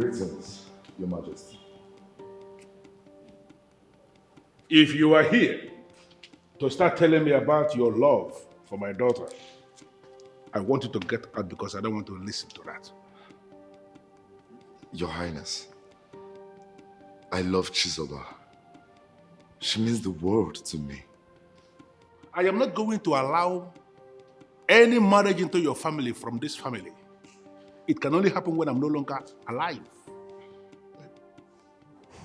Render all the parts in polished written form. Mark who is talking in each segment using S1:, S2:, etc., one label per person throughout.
S1: Greetings, Your Majesty.
S2: If you are here to start telling me about your love for my daughter, I want you to get out because I don't want to listen to that.
S1: Your Highness, I love Chizoba. She means the world to me.
S2: I am not going to allow any marriage into your family from this family. It can only happen when I'm no longer alive.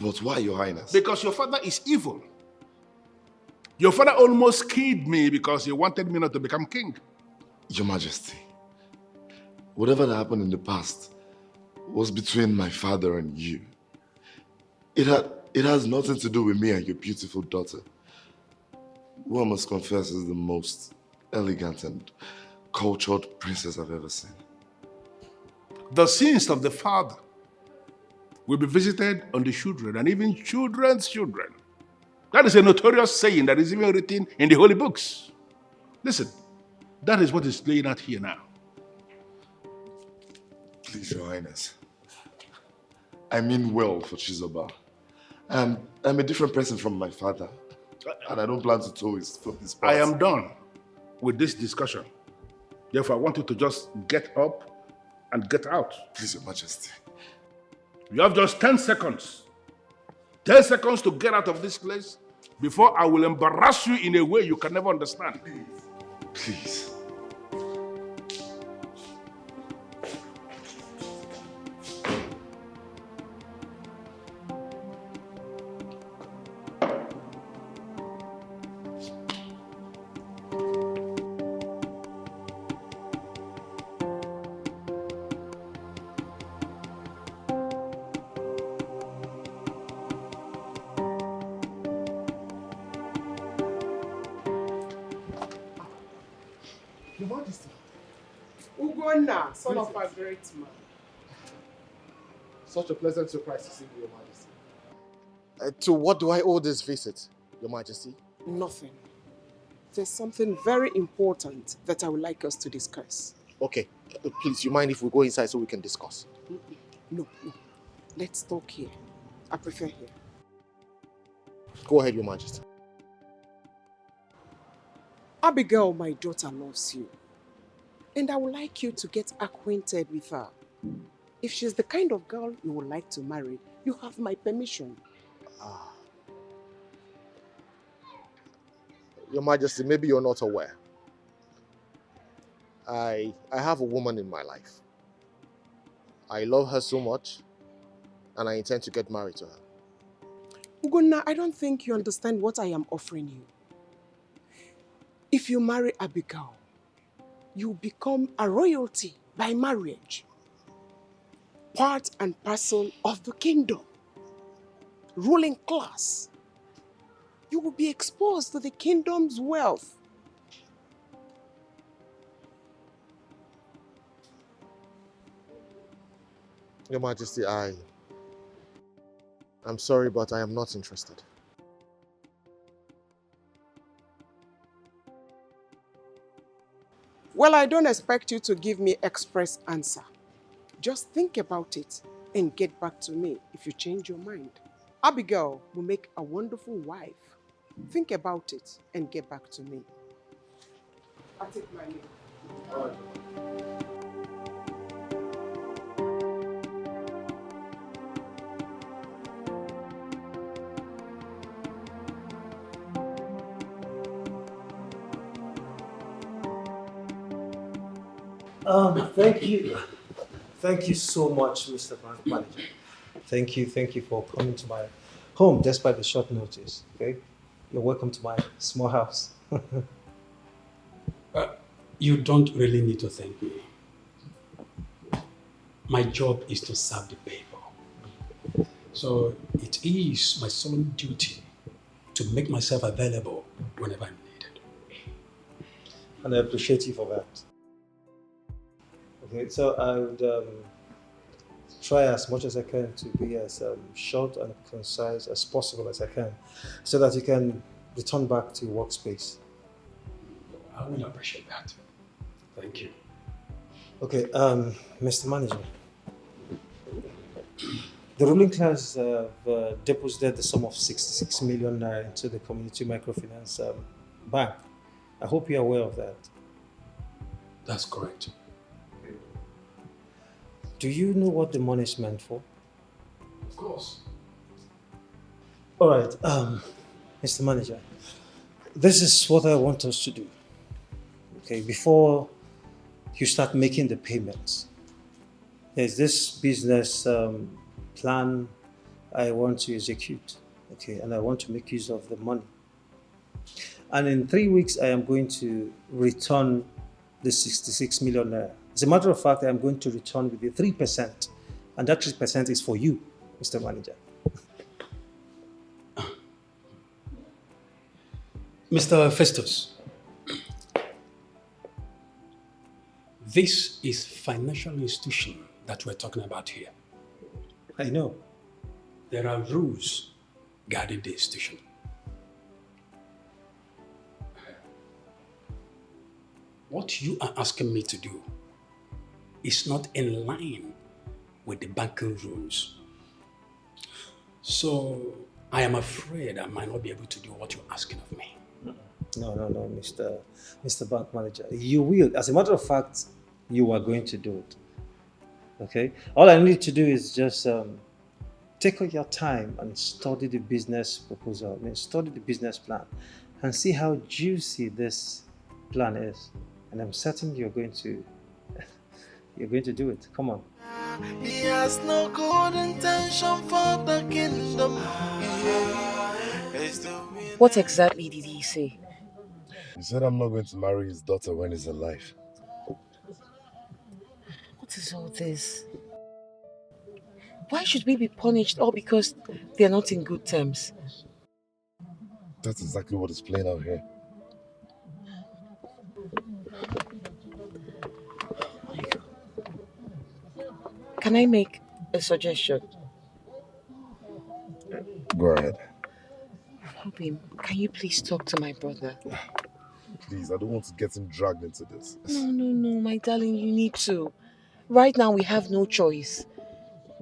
S1: But why, Your Highness?
S2: Because your father is evil. Your father almost killed me because he wanted me not to become king.
S1: Your Majesty, whatever that happened in the past was between my father and you. It has nothing to do with me and your beautiful daughter, who I must confess is the most elegant and cultured princess I've ever seen.
S2: The sins of the father will be visited on the children and even children's children. That is a notorious saying that is even written in the holy books. Listen, that is what is playing out here now.
S1: Please, Your Highness. I mean well for Chizoba. I'm a different person from my father, and I don't plan to toe his path.
S2: I am done with this discussion. Therefore, I want you to just get up and get out.
S1: Please, Your Majesty.
S2: You have just 10 seconds. 10 seconds to get out of this place before I will embarrass you in a way you can never understand.
S1: Please.
S3: Your Majesty. Ugonna, son of a great man.
S4: Such a pleasant surprise to see you, Your Majesty. To what do I owe this visit, Your Majesty?
S3: Nothing. There's something very important that I would like us to discuss.
S4: Okay, please, you mind if we go inside so we can discuss?
S3: No. Let's talk here. I prefer here.
S4: Go ahead, Your Majesty.
S3: Abigail, my daughter, loves you. And I would like you to get acquainted with her. If she's the kind of girl you would like to marry, you have my permission.
S4: Your Majesty, maybe you're not aware. I have a woman in my life. I love her so much, and I intend to get married to her.
S3: Ugonna, I don't think you understand what I am offering you. If you marry Abigail, you become a royalty by marriage. Part and parcel of the kingdom. Ruling class. You will be exposed to the kingdom's wealth.
S4: Your Majesty, I'm sorry, but I am not interested.
S3: Well, I don't expect you to give me express answer. Just think about it and get back to me if you change your mind. Abigail will make a wonderful wife. Think about it and get back to me. I'll take my leave.
S4: All right.
S5: Thank you. Thank you so much, Mr. Bank Manager. Thank you for coming to my home despite the short notice. Okay? You're welcome to my small house.
S6: You don't really need to thank me. My job is to serve the people. So it is my solemn duty to make myself available whenever I'm needed.
S5: And I appreciate you for that. Okay, so I would try as much as I can to be as short and concise as possible as I can, so that you can return back to your workspace.
S6: I will appreciate that. Thank you.
S5: Okay, Mr. Manager, The ruling class deposited the sum of 66 million naira into the community microfinance bank. I hope you're aware of that.
S6: That's correct.
S5: Do you know what the money is meant for?
S6: Of course.
S5: All right, Mr. Manager, this is what I want us to do. Okay, before you start making the payments, there's this business plan I want to execute. Okay, and I want to make use of the money. And in 3 weeks, I am going to return the 66 million naira. As a matter of fact, I am going to return with the 3%, and that 3% is for you, Mr. Manager.
S6: Mr. Festus, this is financial institution that we're talking about here.
S5: I know.
S6: There are rules guarding the institution. What you are asking me to do is not in line with the banking rules. So I am afraid I might not be able to do what you're asking of me.
S5: No, Mr. Bank Manager. You will. As a matter of fact, you are going to do it. Okay? All I need to do is just take all your time and study the business proposal. Study the business plan and see how juicy this plan is. And I'm certain you're going to do it. Come on.
S7: He has no good intention for the kingdom.
S8: What exactly did he say?
S1: He said I'm not going to marry his daughter when he's alive.
S8: What is all this? Why should we be punished all because they are not in good terms?
S1: That's exactly what is playing out here.
S8: Can I make a suggestion?
S1: Go ahead.
S8: Hobim, can you please talk to my brother?
S1: Please, I don't want to get him dragged into this.
S8: No, my darling, you need to. Right now, we have no choice.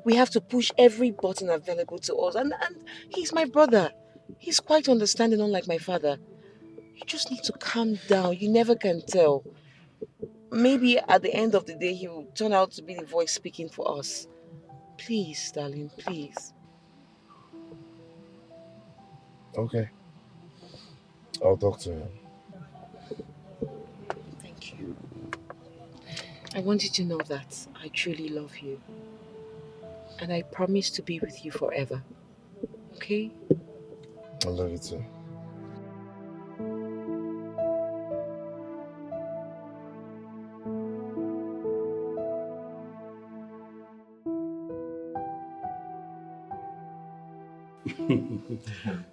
S8: We have to push every button available to us. And he's my brother. He's quite understanding, unlike my father. You just need to calm down. You never can tell. Maybe at the end of the day, he will turn out to be the voice speaking for us. Please, darling, please.
S1: Okay. I'll talk to him.
S8: Thank you. I want you to know that I truly love you. And I promise to be with you forever. Okay?
S1: I love you too.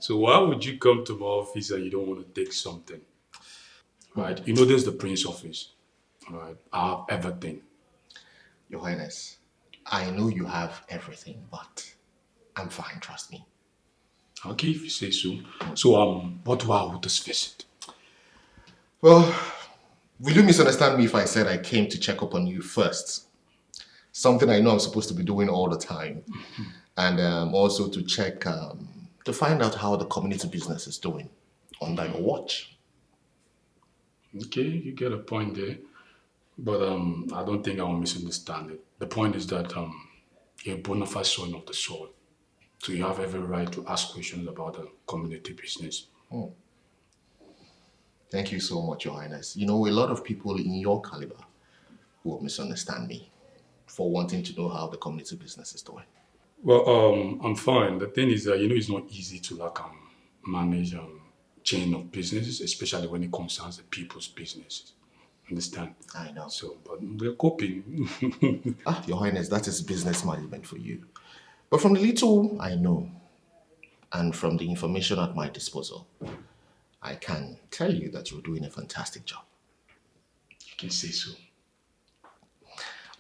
S6: So why would you come to my office and you don't want to take something? Right? You know this is the Prince office. Right? I have everything.
S4: Your Highness, I know you have everything, but I'm fine, trust me.
S6: Okay, if you say so. So what do I with this visit?
S4: Well, will you misunderstand me if I said I came to check up on you first? Something I know I'm supposed to be doing all the time. And also to check, to find out how the community business is doing under your watch.
S6: Okay, you get a point there. But I don't think I will misunderstand it. The point is that you're a bona fide son of the soil. So you have every right to ask questions about the community business.
S4: Oh. Thank you so much, Your Highness. You know, a lot of people in your caliber will misunderstand me for wanting to know how the community business is doing.
S6: Well, I'm fine. The thing is that, it's not easy to manage chain of businesses, especially when it concerns the people's businesses. Understand?
S4: I know.
S6: So, but we're coping.
S4: Your Highness, that is business management for you. But from the little I know, and from the information at my disposal, I can tell you that you're doing a fantastic job.
S6: You can say so.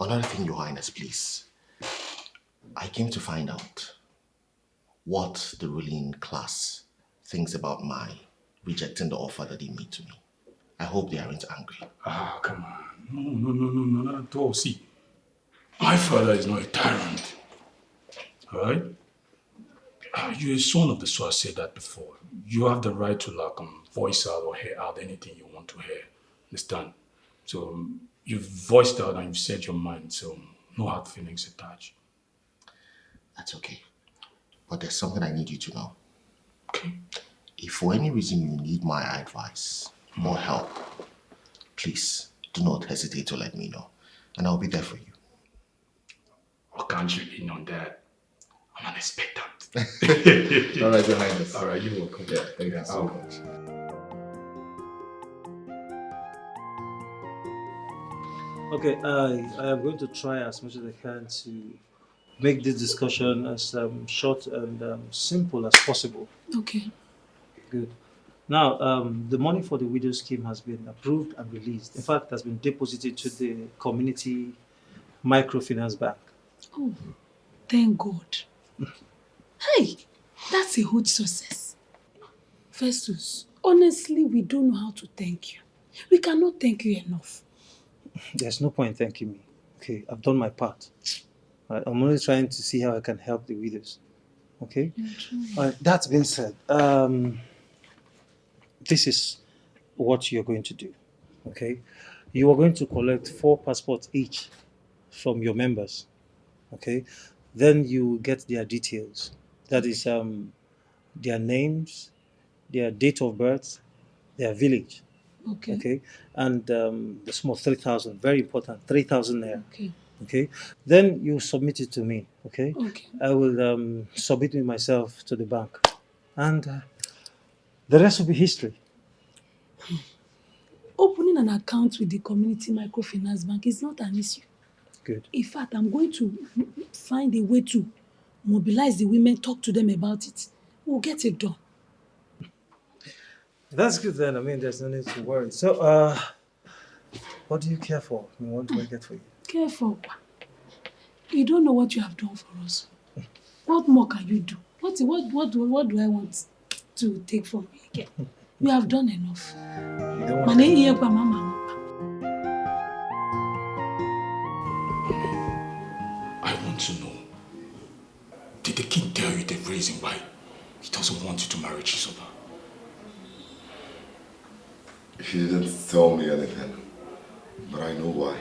S4: Another thing, Your Highness, please. I came to find out what the ruling class thinks about my rejecting the offer that they made to me. I hope they aren't angry.
S6: Come on. No, not at all. See, my father is not a tyrant. All right? You're a son of the soil. I said that before. You have the right to voice out or hear out anything you want to hear. Understand? So you've voiced out and you've said your mind. So no hard feelings attached.
S4: That's okay. But there's something I need you to know.
S6: Okay.
S4: If for any reason you need my advice or help, please do not hesitate to let me know. And I'll be there for you.
S6: Or can't you in on that? I'm an expectant.
S4: All right, behind us.
S6: All right, you're welcome.
S4: Yeah, thank you so much.
S5: Okay, I am going to try as much as I can to make this discussion as short and simple as possible.
S9: Okay.
S5: Good. Now, the money for the widow scheme has been approved and released. In fact, it has been deposited to the community microfinance bank.
S9: Oh, thank God. Hey, that's a huge success. Festus, honestly, we don't know how to thank you. We cannot thank you enough.
S5: There's no point thanking me. Okay, I've done my part. Right, I'm only trying to see how I can help the widows. Okay? That being said, this is what you're going to do. Okay? You are going to collect 4 passports each from your members. Okay? Then you get their details. That is their names, their date of birth, their village.
S9: Okay.
S5: Okay? And the small 3,000, very important, 3,000 naira.
S9: Okay.
S5: Okay? Then you submit it to me. Okay?
S9: Okay.
S5: I will submit it myself to the bank. And the rest will be history.
S9: Opening an account with the community microfinance bank is not an issue.
S5: Good.
S9: In fact, I'm going to find a way to mobilize the women, talk to them about it. We'll get it done.
S5: That's good then. I mean, there's no need to worry. So, what do you care for? I mean, what do I get for you?
S9: Careful. You don't know what you have done for us. What more can you do? What do I want to take from you again? You have done enough.
S5: You don't want
S6: I want to know, did the king tell you the reason why he doesn't want you to marry Chisoba?
S1: He didn't tell me anything, but I know why.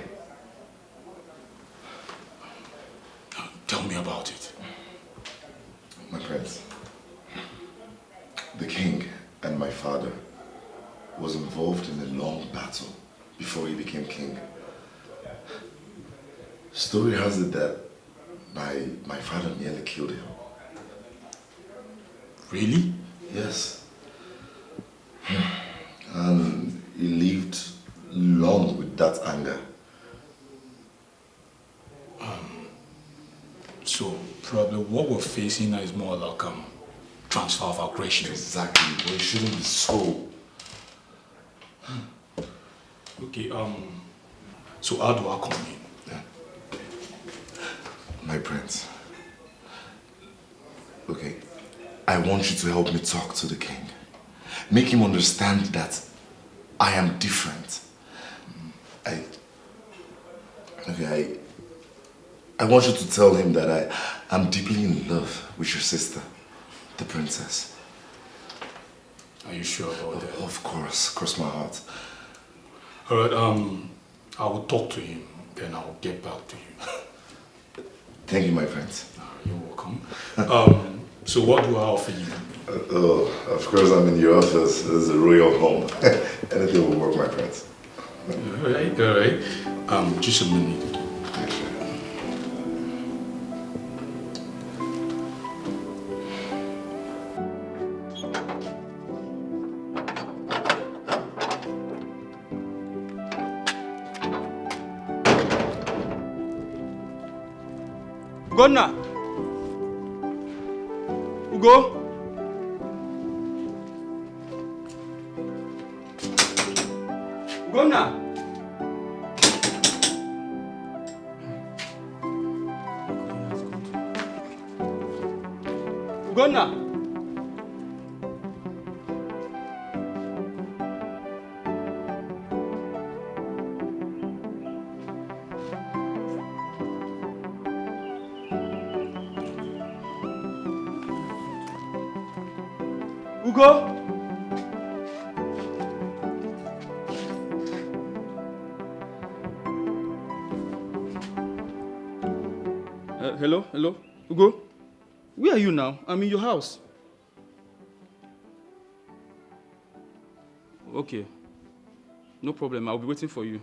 S6: Tell me about it.
S1: My prince, the king and my father was involved in a long battle before he became king. Story has it that my father nearly killed him.
S6: Really?
S1: Yes. And he lived long with that anger.
S6: So probably what we're facing now is more like transfer of aggression.
S1: Exactly, but it shouldn't be so.
S6: Okay, so how do I come in?
S1: My prince. Okay, I want you to help me talk to the king. Make him understand that I am different. I want you to tell him that I'm deeply in love with your sister, the princess.
S6: Are you sure about that?
S1: Of course, cross my heart.
S6: All right, I will talk to him, then I'll get back to you.
S1: Thank you, my friends.
S6: You're welcome. So what do I offer you?
S1: Of course, I'm in your office. This is a royal home. Anything will work, my friends.
S6: All right. Just a minute.
S10: Ugonna! Ugo! Ugonna! Ugonna! Ugo? Hello? Hello? Ugo? Where are you now? I'm in your house. Okay. No problem. I'll be waiting for you.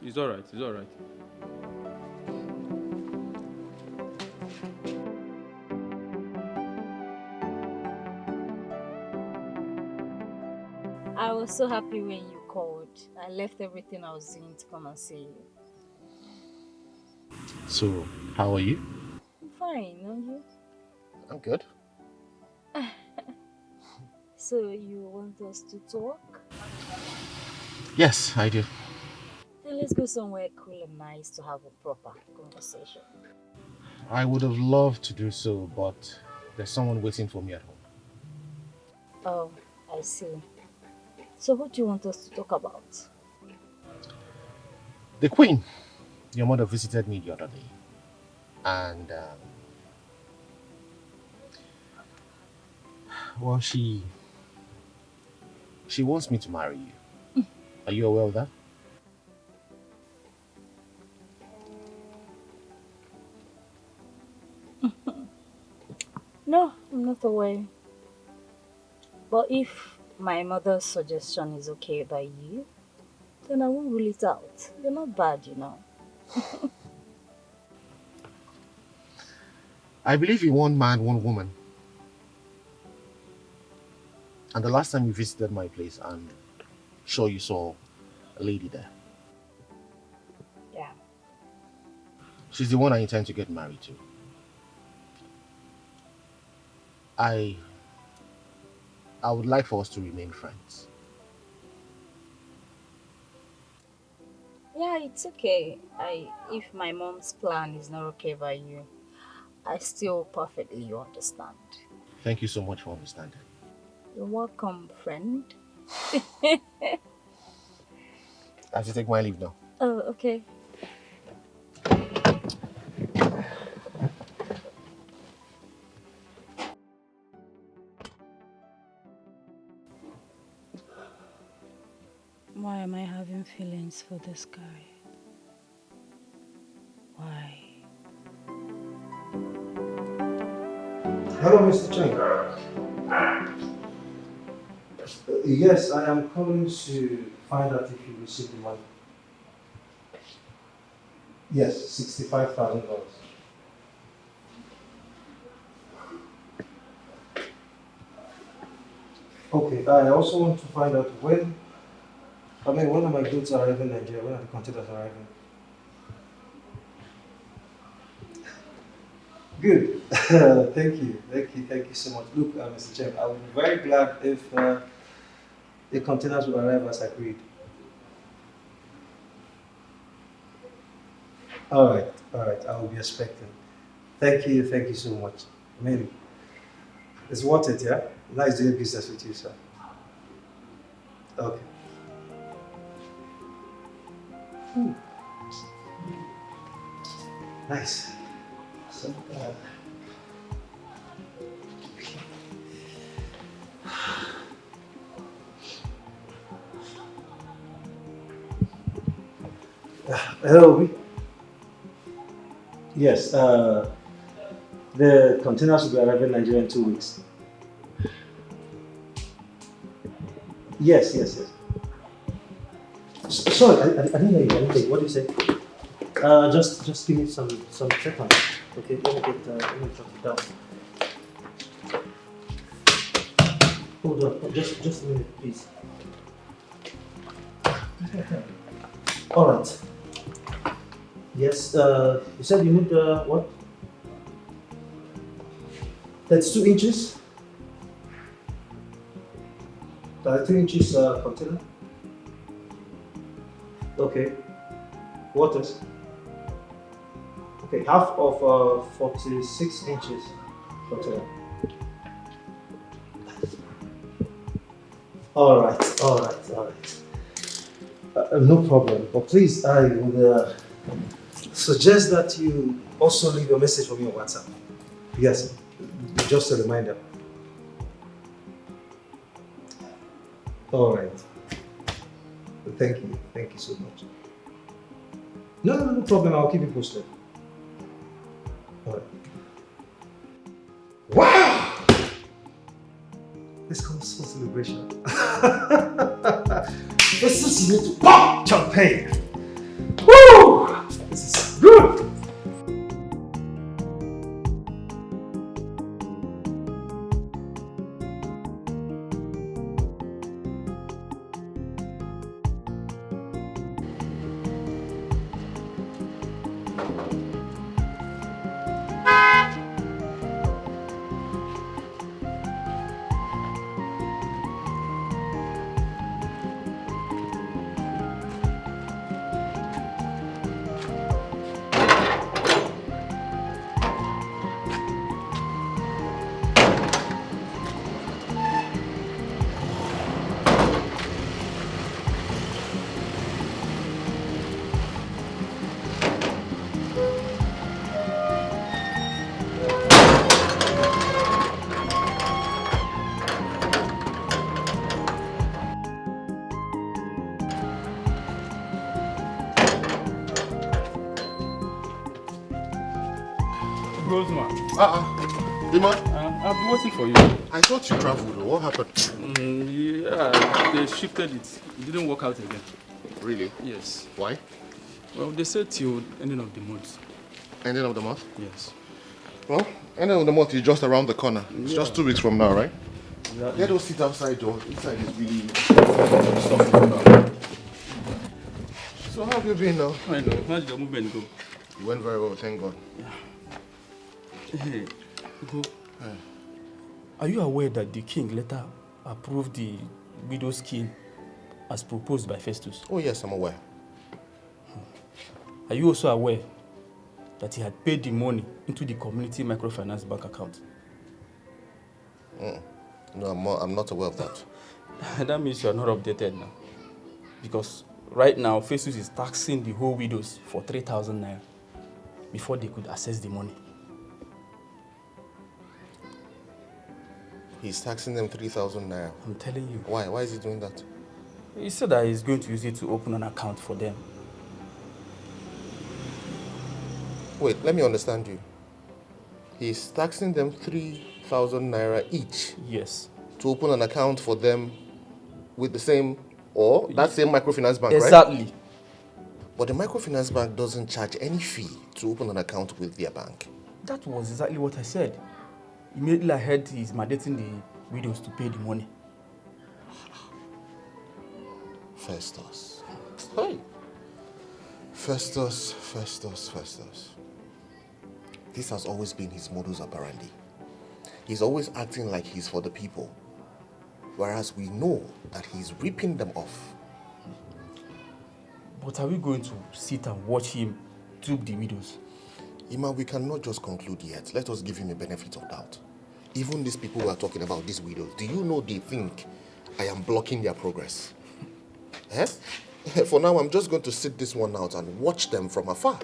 S10: It's alright. It's alright.
S11: I was so happy when you called. I left everything I was doing to come and see you.
S4: So, how are you?
S11: I'm fine, are you?
S4: I'm good.
S11: So you want us to talk?
S4: Yes, I do.
S11: Then let's go somewhere cool and nice to have a proper conversation.
S4: I would have loved to do so, but there's someone waiting for me at home.
S11: Oh, I see. So what do you want us to talk about?
S4: The Queen. Your mother visited me the other day. And, well, she wants me to marry you. Are you aware of that?
S11: No, I'm not aware. But if my mother's suggestion is okay by you, then I won't rule it out. You're not bad, you know.
S4: I believe in one man, one woman. And the last time you visited my place, I'm sure you saw a lady there.
S11: Yeah.
S4: She's the one I intend to get married to. I would like for us to remain friends.
S11: Yeah, it's okay. If my mom's plan is not okay by you, I still perfectly understand.
S4: Thank you so much for understanding.
S11: You're welcome, friend.
S4: I have to take my leave now.
S11: Oh, okay. Why am I having feelings for this guy? Why?
S5: Hello, Mr. Chang. Yes, I am calling to find out if you received the money. Yes, $65,000. Okay, I also want to find out when are my goods arriving in Nigeria? When are the containers arriving? Good. Thank you so much. Look, Mr. Chen, I would be very glad if the containers will arrive as agreed. All right, I will be expecting. Thank you so much. I mean, it's worth it, yeah? Nice doing business with you, sir. Okay. Nice. So, hello, Obi. Yes, the containers will be arriving in Nigeria in 2 weeks. Yes. Sorry, I didn't hear you. What did you say? Just give me some seconds. Okay, let me jot it down. Hold on, just a minute, please. All right. Yes, you said you need what? That's 2 inches. 2 inches container. Okay. Waters. Okay, half of 46 inches container. All right. No problem. But please, I would suggest that you also leave a message for me on WhatsApp. Yes, just a reminder. All right. Thank you. Thank you so much. No problem. I'll keep you posted. All right. Wow! This calls for celebration. This is need to pop champagne. Woo! This is good.
S10: Roseman.
S4: Iman?
S10: I've been waiting for you.
S4: I thought you traveled. What happened?
S10: Yeah, they shifted it. It didn't work out again.
S4: Really?
S10: Yes.
S4: Why?
S10: Well, they said till ending of the month.
S4: Ending of the month?
S10: Yes.
S4: Well, ending of the month is just around the corner. It's just 2 weeks from now, right?
S10: Exactly.
S4: Let us sit outside, Joe. Inside is really stuff. So how have you been now?
S10: I know. How did your movement go?
S4: It went very well, thank God.
S10: Hey, go. Are you aware that the king later approved the widow's scheme as proposed by Festus?
S4: Oh yes, I'm aware.
S10: Are you also aware that he had paid the money into the community microfinance bank account?
S4: No, I'm not aware of that.
S10: That means you are not updated now. Because right now, Festus is taxing the whole widows for 3,000 naira before they could access the money.
S4: He's taxing them 3,000 naira.
S10: I'm telling you.
S4: Why? Why is he doing that?
S10: He said that he's going to use it to open an account for them.
S4: Wait, let me understand you. He's taxing them 3,000 naira each.
S10: Yes.
S4: To open an account for them with the same, or that same microfinance bank,
S10: exactly.
S4: Right? But the microfinance bank doesn't charge any fee to open an account with their bank.
S10: That was exactly what I said. Immediately I heard he's mandating the widows to pay the money.
S4: Festus. Hey. Festus. This has always been his modus operandi. He's always acting like he's for the people, whereas we know that he's ripping them off.
S10: But are we going to sit and watch him dupe the widows?
S4: Ima, we cannot just conclude yet. Let us give him a benefit of doubt. Even these people who are talking about these widows, do you know they think I am blocking their progress? Eh? For now, I'm just going to sit this one out and watch them from afar.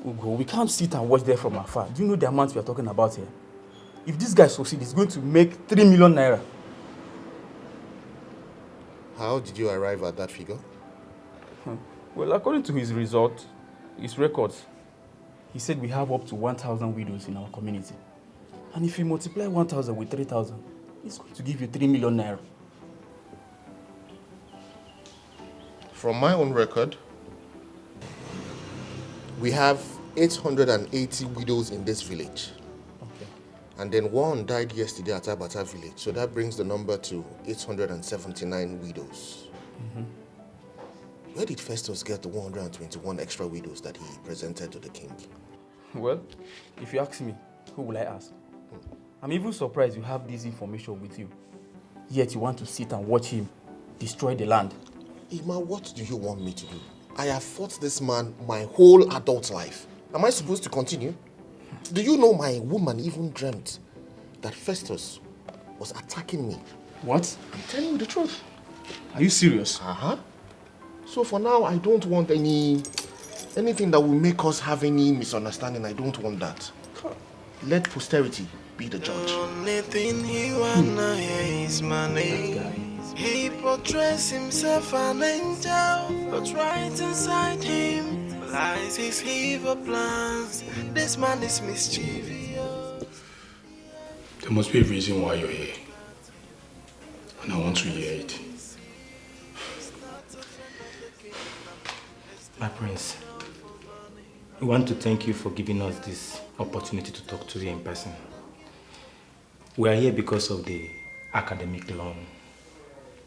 S10: Ugo, we can't sit and watch them from afar. Do you know the amount we are talking about here? If this guy succeeds, he's going to make 3 million naira.
S4: How did you arrive at that figure?
S10: Well, according to his records, he said we have up to 1,000 widows in our community. And if you multiply 1,000 with 3,000, it's going to give you 3 million naira.
S4: From my own record, we have 880 widows in this village.
S10: Okay.
S4: And then one died yesterday at Sabotage village. So that brings the number to 879 widows. Where did Festus get the 121 extra widows that he presented to the king?
S10: Well, if you ask me, who will I ask? I'm even surprised you have this information with you. Yet you want to sit and watch him destroy the land.
S4: Ima, what do you want me to do? I have fought this man my whole adult life. Am I supposed to continue? Do you know my woman even dreamt that Festus was attacking me?
S10: What?
S4: I'm telling you the truth.
S10: Are you serious?
S4: Uh-huh. So for now, I don't want anything that will make us have any misunderstanding. I don't want that. Let posterity be the judge.
S7: Only thing he wanna hear is my name. He portrays himself an angel, but right inside him lies his evil plans. This man is mischievous.
S6: There must be a reason why you're here. And I want to hear it.
S12: My prince, we want to thank you for giving us this opportunity to talk to you in person. We are here because of the academic loan,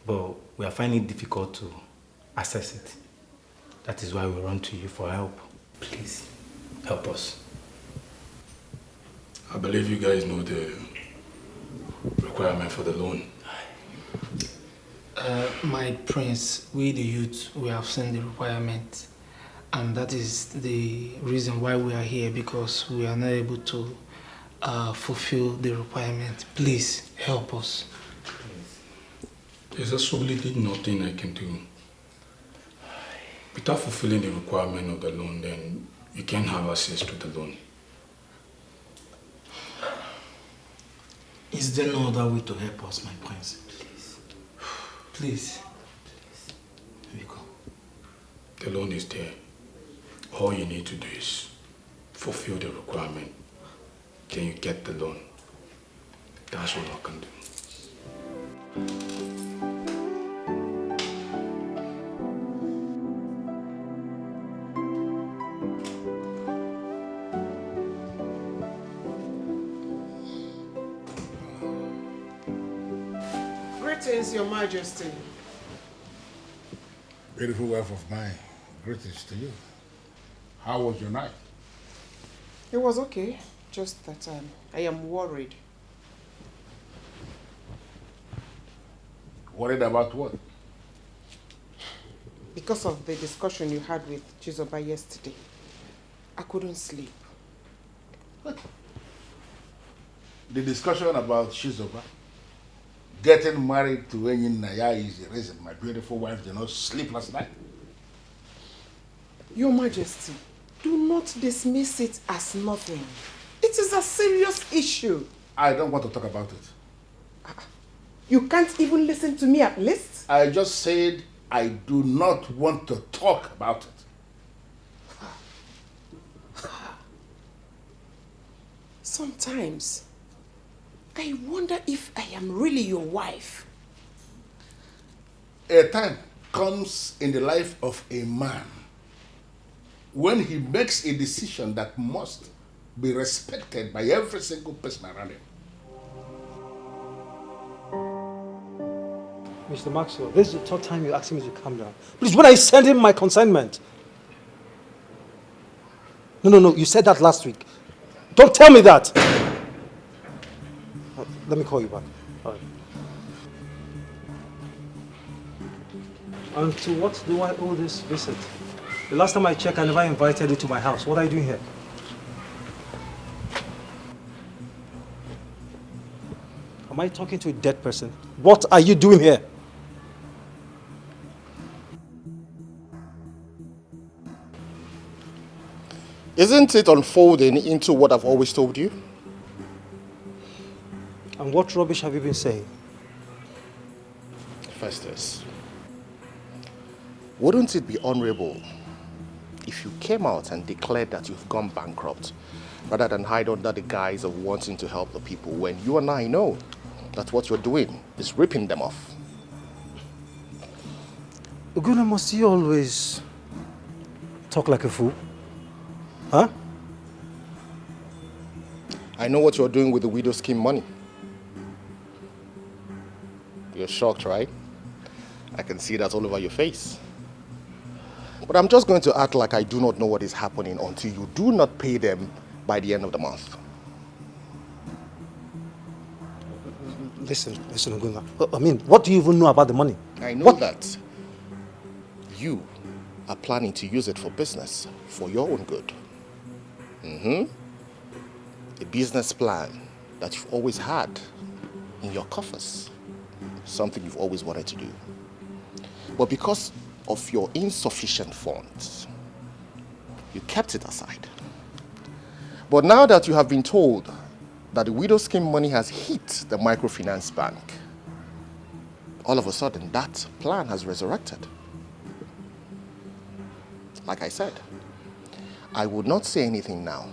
S12: but we are finding it difficult to access it. That is why we run to you for help. Please, help us.
S6: I believe you guys know the requirement for the loan.
S13: My prince, we the youth, we have seen the requirement, and that is the reason why we are here, because we are not able to fulfill the requirement. Please help us.
S6: There's absolutely nothing I can do. Without fulfilling the requirement of the loan, then you can't have access to the loan.
S12: Is there no other way to help us, my prince?
S13: Please.
S12: Here we go.
S6: The loan is there. All you need to do is fulfill the requirement. Then you get the loan. That's all I can do.
S3: Greetings, Your Majesty.
S2: Beautiful wife of mine, greetings to you. How was your night?
S3: It was okay, just that I am worried.
S2: Worried about what?
S3: Because of the discussion you had with Chizoba yesterday. I couldn't sleep.
S2: The discussion about Shizoba getting married to Enyin Naya is the reason my beautiful wife did not sleep last night.
S3: Your Majesty, do not dismiss it as nothing. It is a serious issue.
S2: I don't want to talk about it.
S3: You can't even listen to me at least?
S2: I just said I do not want to talk about it.
S3: Sometimes, I wonder if I am really your wife.
S2: A time comes in the life of a man when he makes a decision that must be respected by every single person around him.
S5: Mr. Maxwell, this is the third time you're asking me to calm down. Please, when I send him my consignment. No, you said that last week. Don't tell me that. Let me call you back. All right. And to what do I owe this visit? The last time I checked, I never invited you to my house. What are you doing here? Am I talking to a dead person? What are you doing here?
S4: Isn't it unfolding into what I've always told you?
S5: And what rubbish have you been saying?
S4: Festus, wouldn't it be honorable if you came out and declared that you've gone bankrupt rather than hide under the guise of wanting to help the people when you and I know that what you're doing is ripping them off?
S5: Oguna, must you always talk like a fool? Huh?
S4: I know what you're doing with the widow scheme money. You're shocked, right? I can see that all over your face. But I'm just going to act like I do not know what is happening until you do not pay them by the end of the month.
S5: Listen, Oguna. I mean, what do you even know about the money?
S4: I know that you are planning to use it for business, for your own good. A business plan that you've always had in your coffers. Something you've always wanted to do. But because of your insufficient funds, you kept it aside. But now that you have been told that the widow scheme money has hit the microfinance bank, all of a sudden that plan has resurrected. Like I said, I would not say anything now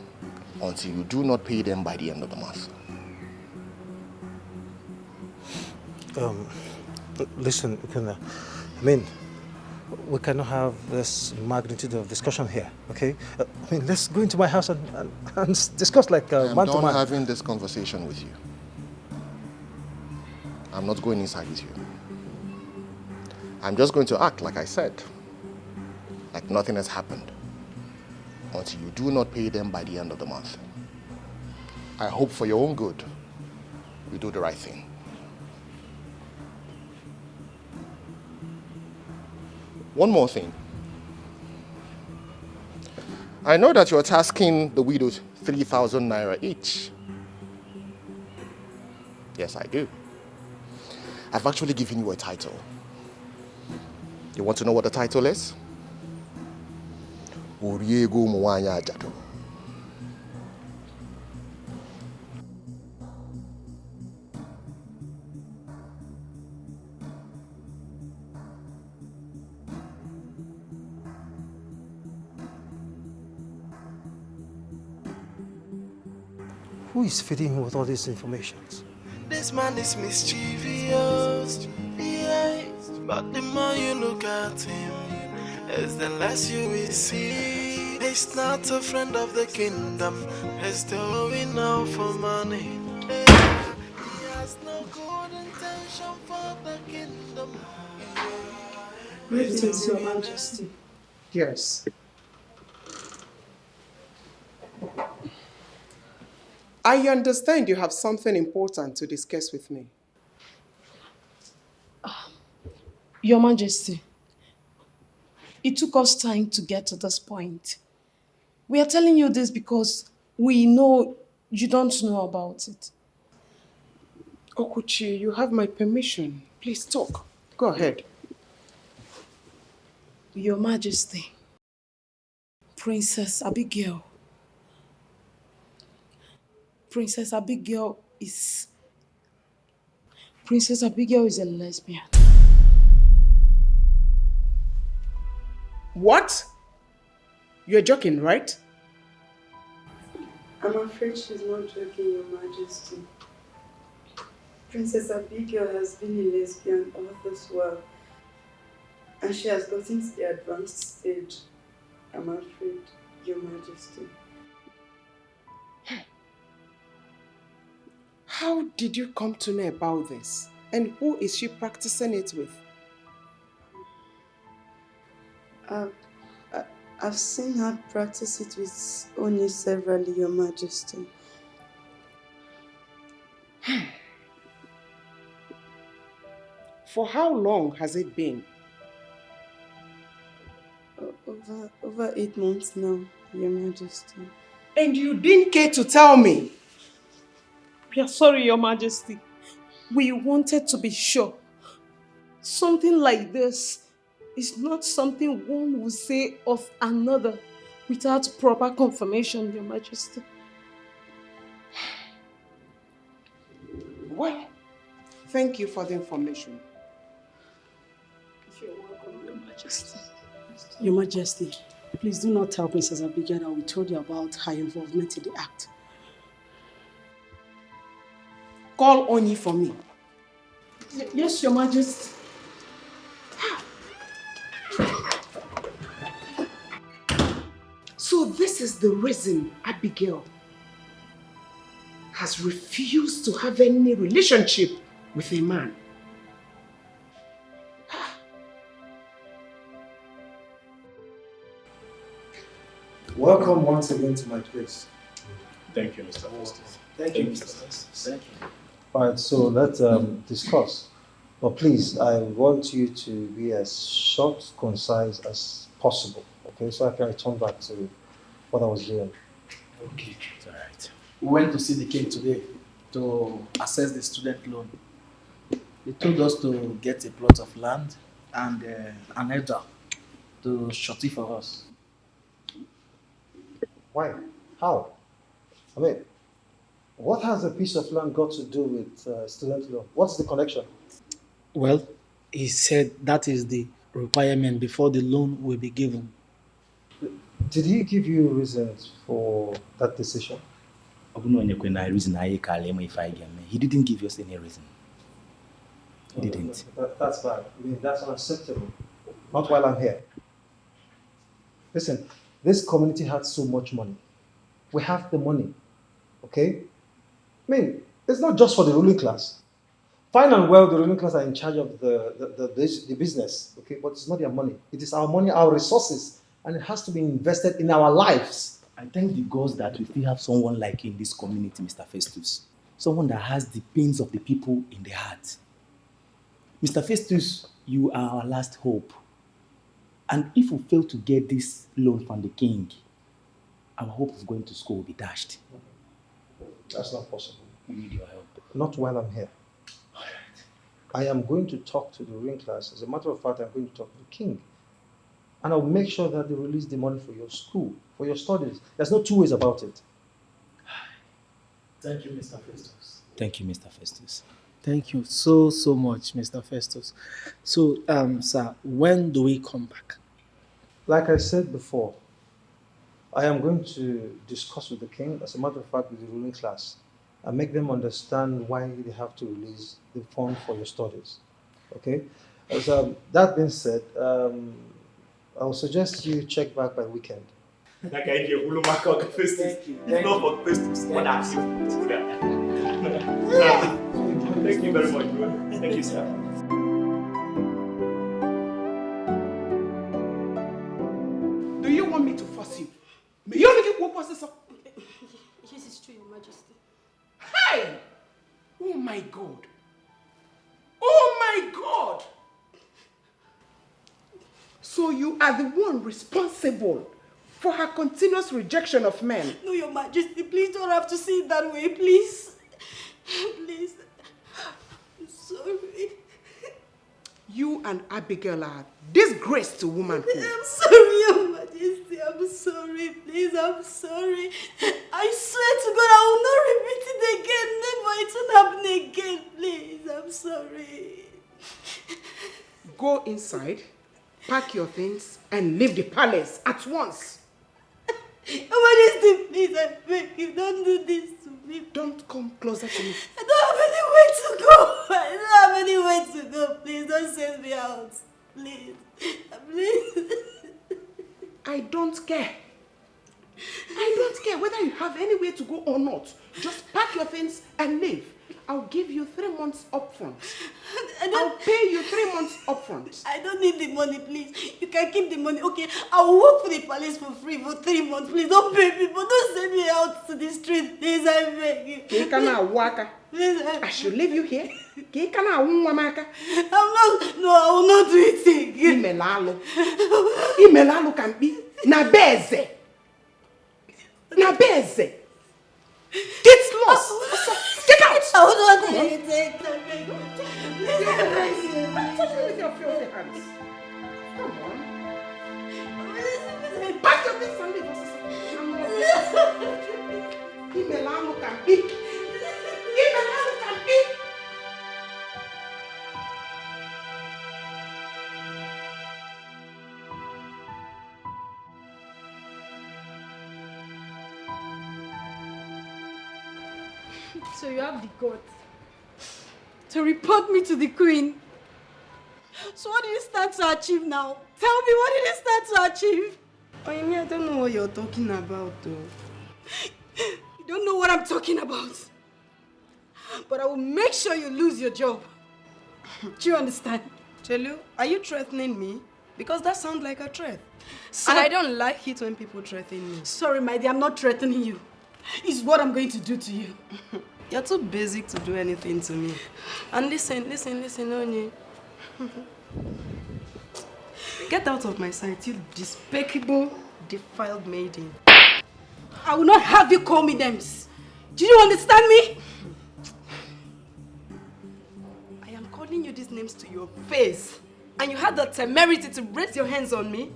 S4: until you do not pay them by the end of the month.
S5: Listen, Ukuna, I mean, we cannot have this magnitude of discussion here, okay? I mean, let's go into my house and discuss like
S4: I'm
S5: man to
S4: done
S5: man.
S4: having this conversation with you. I'm not going inside with you. I'm just going to act like I said, like nothing has happened, until you do not pay them by the end of the month. I hope for your own good, you do the right thing. One more thing. I know that you're tasking the widows 3,000 naira each. Yes, I do. I've actually given you a title. You want to know what the title is? Oriego Mwanya Ajado.
S5: Who is feeding him with all these informations?
S7: This man is mischievous, yeah. But the more you look at him, is the less you will see. He's not a friend of the kingdom, he's doing all for money. Yeah. He has no good intention for the kingdom.
S9: Greetings, Your Majesty.
S3: Yes. I understand you have something important to discuss with me.
S9: Your Majesty, it took us time to get to this point. We are telling you this because we know you don't know about it.
S3: Okuchi, you have my permission. Please talk. Go ahead.
S9: Your Majesty, Princess Abigail is a lesbian.
S3: What? You're joking, right?
S14: I'm afraid she's not joking, Your Majesty. Princess Abigail has been a lesbian all this while, and she has gotten to the advanced stage. I'm afraid, Your Majesty.
S3: How did you come to know about this? And who is she practicing it with?
S14: I've seen her practice it with Oni severally, Your Majesty.
S3: For how long has it been?
S14: Over 8 months now, Your Majesty.
S3: And you didn't care to tell me?
S9: We are sorry, Your Majesty. We wanted to be sure. Something like this is not something one would say of another without proper confirmation, Your Majesty.
S3: Well, thank you for the information.
S9: You're welcome, Your Majesty. Your Majesty, please do not tell Princess Abigail that we told you about her involvement in the act.
S3: Call Oni for me.
S9: Yes, Your Majesty.
S3: So this is the reason Abigail has refused to have any relationship with a man.
S5: Welcome once again to my place.
S2: Thank you, Mr. Festus.
S5: Thank you, Mr. Festus. Thank you. All right, so let's discuss. But please, I want you to be as short, concise as possible, okay? So I can return back to what I was doing.
S13: Okay, it's all right. We went to see the king today to assess the student loan. They told us to get a plot of land and an elder to shorty for us.
S5: Why? How? I mean, What has a piece of land got to do with student loan? What's the connection?
S13: Well, he said that is the requirement before the loan will be given.
S5: Did he give you reasons for that decision?
S12: He didn't give us any reason. He
S5: No,
S12: didn't.
S5: That's bad. I mean, that's unacceptable. Not while I'm here. Listen, this community had so much money. We have the money. Okay? I mean, it's not just for the ruling class. Fine and well, the ruling class are in charge of the business, okay? But it's not their money. It is our money, our resources, and it has to be invested in our lives.
S12: I thank the gods that we still have someone like you in this community, Mr. Festus. Someone that has the pains of the people in the heart. Mr. Festus, you are our last hope. And if we fail to get this loan from the king, our hope of going to school will be dashed.
S5: That's not possible.
S12: We need your help.
S5: Not while I'm here. I am going to talk to the ruling class. As a matter of fact, I'm going to talk to the king. And I'll make sure that they release the money for your school, for your studies. There's no two ways about it.
S13: Thank you, Mr. Festus.
S12: Thank you, Mr. Festus.
S13: Thank you so much, Mr. Festus. So, sir, when do we come back?
S5: Like I said before, I am going to discuss with the king, as a matter of fact, with the ruling class, and make them understand why they have to release the fund for your studies. Okay? As that being said, I'll suggest you check back by weekend.
S12: Thank you. If not for Festus, what are you? Thank you very much, bro. Thank you, sir.
S3: Do you want me to force you? May you only get what was this?
S9: Yes, it's true, Your Majesty.
S3: Hey! Oh my God! Oh my God! So you are the one responsible for her continuous rejection of men?
S9: No, Your Majesty, please don't have to see it that way, please. Please. I'm sorry.
S3: You and Abigail are disgrace to womanhood.
S9: I'm sorry, Your Majesty. I'm sorry. Please, I'm sorry. I swear to God, I will not repeat it again. Never. It won't happen again. Please, I'm sorry.
S3: Go inside, pack your things, and leave the palace at once.
S9: Your Majesty, please, I beg you, don't do this to me.
S3: Don't come closer to me.
S9: I don't have anywhere to go. I don't have anywhere to go. Please, don't send me out. Please. Please.
S3: I don't care. I don't care whether you have anywhere to go or not. Just pack your things and leave. I'll give you 3 months upfront. I'll pay you 3 months upfront.
S9: I don't need the money, please. You can keep the money. Okay, I'll work for the palace for free for 3 months. Please don't pay people. Don't send me out to the street. Please, I beg you.
S3: Please, I should leave you here. I'm not.
S9: No, I will not do it again.
S3: Imelalo can be Nabeze. Nabeze. Get lost. Get out.
S9: I will not do it again.
S3: Touch me with your filthy hands. Come on. Pack your things and leave us. Imelalo can be. Imelalo can be.
S9: So you have the guts to report me to the queen. So what do you stand to achieve now? Tell me, what did you stand to achieve?
S14: I don't know what you're talking about, though.
S9: You don't know what I'm talking about. But I will make sure you lose your job. Do you understand?
S14: Chelu, are you threatening me? Because that sounds like a threat.
S9: So
S14: And I don't like it when people threaten me.
S9: Sorry, my dear, I'm not threatening you. It's what I'm going to do to you.
S14: You're too basic to do anything to me. And listen, Onye. Get out of my sight, you despicable, defiled maiden.
S9: I will not have you call me names. Do you understand me?
S14: I am calling you these names to your face. And you had the temerity to raise your hands on me?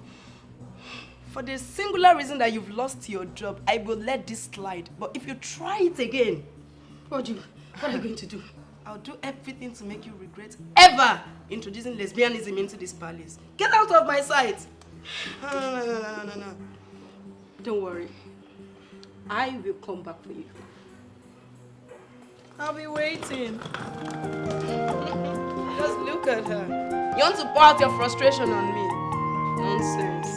S14: For the singular reason that you've lost your job, I will let this slide. But if you try it again,
S15: What are you going to do? I'll do everything to make you regret ever introducing lesbianism into this palace. Get out of my sight! No. Don't worry. I will come back for you. I'll be waiting. Just look at her. You want to pour out your frustration on me? Nonsense.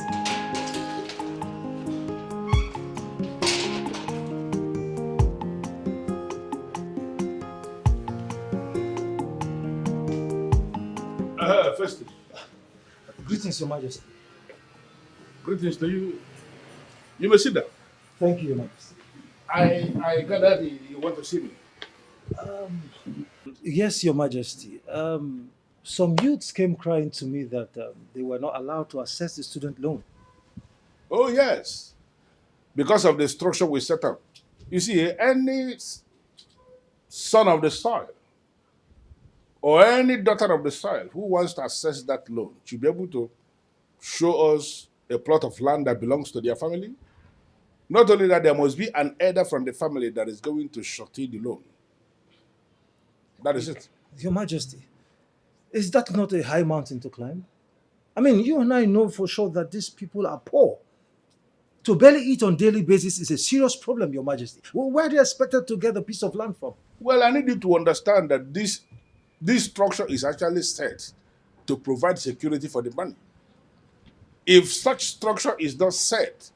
S2: Festus.
S5: Greetings, Your Majesty.
S2: Greetings to you. You may sit down.
S5: Thank you, Your Majesty.
S2: I gathered you want to see me.
S5: Yes, Your Majesty. Some youths came crying to me that they were not allowed to access the student loan.
S2: Oh, yes. Because of the structure we set up. You see, any son of the soil or any daughter of the soil who wants to access that loan should be able to show us a plot of land that belongs to their family. Not only that, there must be an elder from the family that is going to surety the loan. That is it.
S5: Your Majesty, is that not a high mountain to climb? I mean, you and I know for sure that these people are poor. To barely eat on a daily basis is a serious problem, Your Majesty. Well, where are they expected to get a piece of land from?
S2: Well, I need you to understand that this structure is actually set to provide security for the money. If such structure is not set,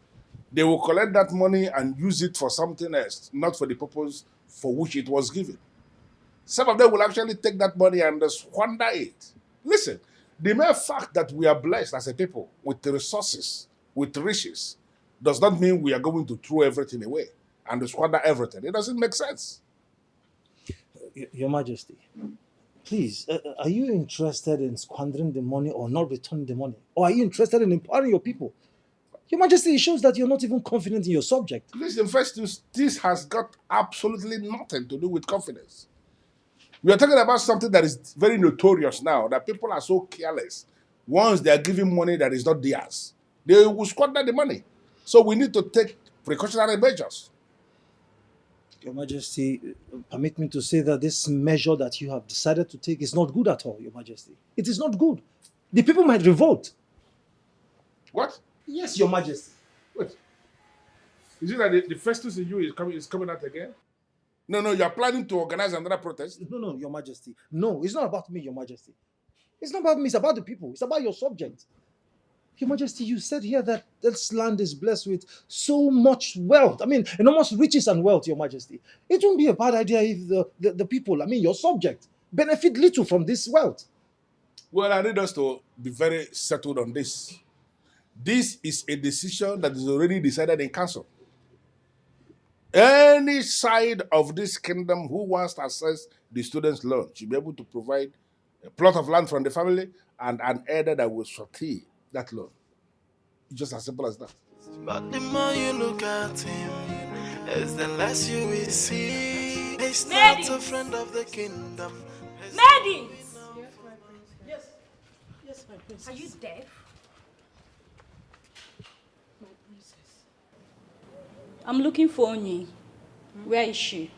S2: they will collect that money and use it for something else, not for the purpose for which it was given. Some of them will actually take that money and squander it. Listen, the mere fact that we are blessed as a people with the resources, with riches, does not mean we are going to throw everything away and squander everything. It doesn't make sense.
S5: Your Majesty, please, are you interested in squandering the money or not returning the money? Or are you interested in empowering your people? Your Majesty, it shows that you're not even confident in your subject.
S2: Listen, Festus, this has got absolutely nothing to do with confidence. We are talking about something that is very notorious now, that people are so careless. Once they are giving money that is not theirs, they will squander the money. So we need to take precautionary measures.
S5: Your Majesty, permit me to say that this measure that you have decided to take is not good at all, Your Majesty. It is not good. The people might revolt.
S2: What?
S5: Yes, Your Majesty.
S2: Wait. Is it that the Festus in you is coming out again? No, you are planning to organize another protest?
S5: No, Your Majesty. No, it's not about me, Your Majesty. It's not about me, it's about the people. It's about your subject. Your Majesty, you said here that this land is blessed with so much wealth. I mean, enormous riches and wealth, Your Majesty. It wouldn't be a bad idea if the people, I mean, your subject, benefit little from this wealth.
S2: Well, I need us to be very settled on this. This is a decision that is already decided in council. Any side of this kingdom who wants to access the student's loan should be able to provide a plot of land from the family and an elder that will surety that loan. It's just as simple as that.
S7: But the more you look at him, is the less you will see. He's not a friend of the kingdom.
S15: Maddie! Yes, my princess. Are you deaf? My princess.
S11: I'm looking for Onyi. Where is she?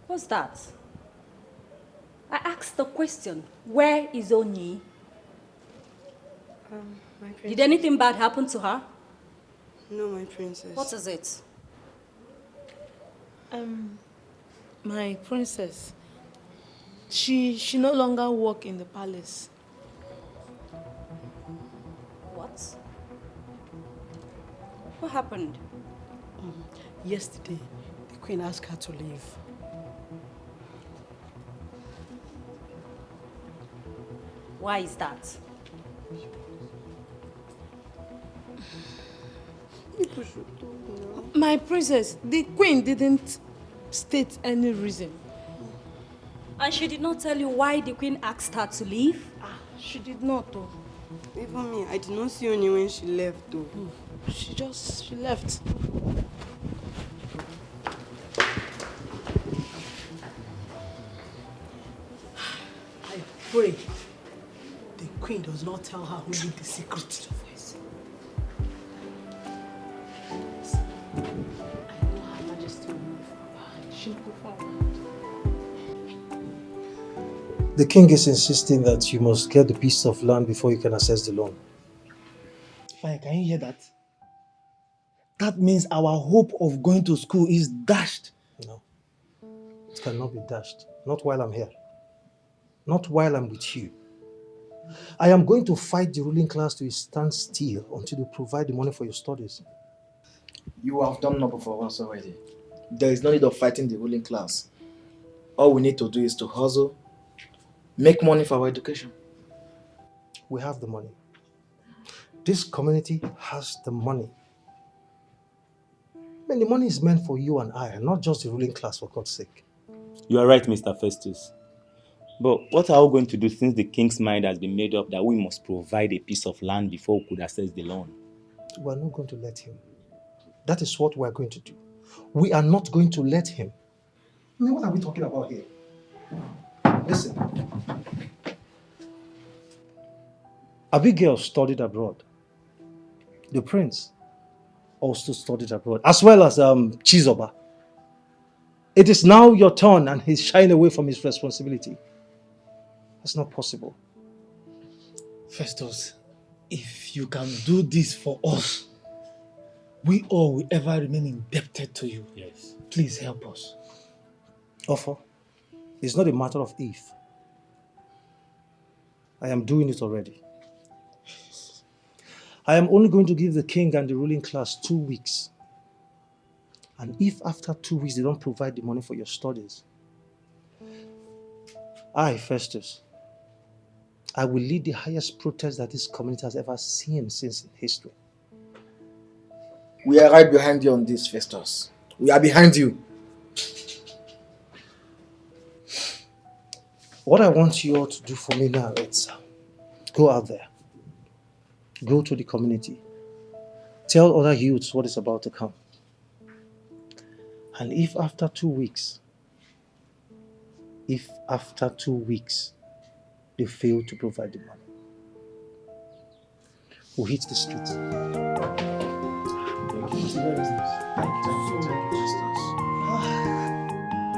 S11: What's that? I asked the question. Where is Onyi?
S14: My princess.
S11: Did anything bad happen to her?
S14: No, my princess.
S11: What is it?
S16: My princess. She no longer works in the palace.
S11: What? What happened?
S3: Yesterday, the queen asked her to leave.
S11: Why is that?
S16: My princess, the queen didn't state any reason.
S11: And she did not tell you why the queen asked her to leave?
S16: She did not, though.
S14: Even me, I did not see Oni when she left, though.
S16: She left.
S3: I pray the queen does not tell her who did the secret.
S9: shameful father.
S5: The king is insisting that you must get the piece of land before you can access the loan.
S13: Fine, can you hear that? That means our hope of going to school is dashed.
S5: No, it cannot be dashed. Not while I'm here. Not while I'm with you. I am going to fight the ruling class to a standstill until they provide the money for your studies.
S17: You have done enough for us already. There is no need of fighting the ruling class. All we need to do is to hustle, make money for our education.
S5: We have the money. This community has the money. I mean, the money is meant for you and I, and not just the ruling class, for God's sake.
S12: You are right, Mr. Festus. But what are we going to do since the king's mind has been made up that we must provide a piece of land before we could access the loan?
S5: We are not going to let him. That is what we are going to do. We are not going to let him. I mean, what are we talking about here? Listen. Abigail studied abroad. The prince also studied abroad, as well as Chizoba. It is now your turn, and he's shying away from his responsibility. That's not possible.
S13: Festus, if you can do this for us, we all will ever remain indebted to you.
S12: Yes.
S13: Please help us.
S5: Offer, it's not a matter of if. I am doing it already. I am only going to give the king and the ruling class 2 weeks. And if after 2 weeks they don't provide the money for your studies, I, Festus, I will lead the highest protest that this community has ever seen since history.
S17: We are right behind you on this, Festus. We are behind you.
S5: What I want you all to do for me now is go out there. Go to the community. Tell other youths what is about to come. And if after 2 weeks, they fail to provide the money, we'll hit the streets.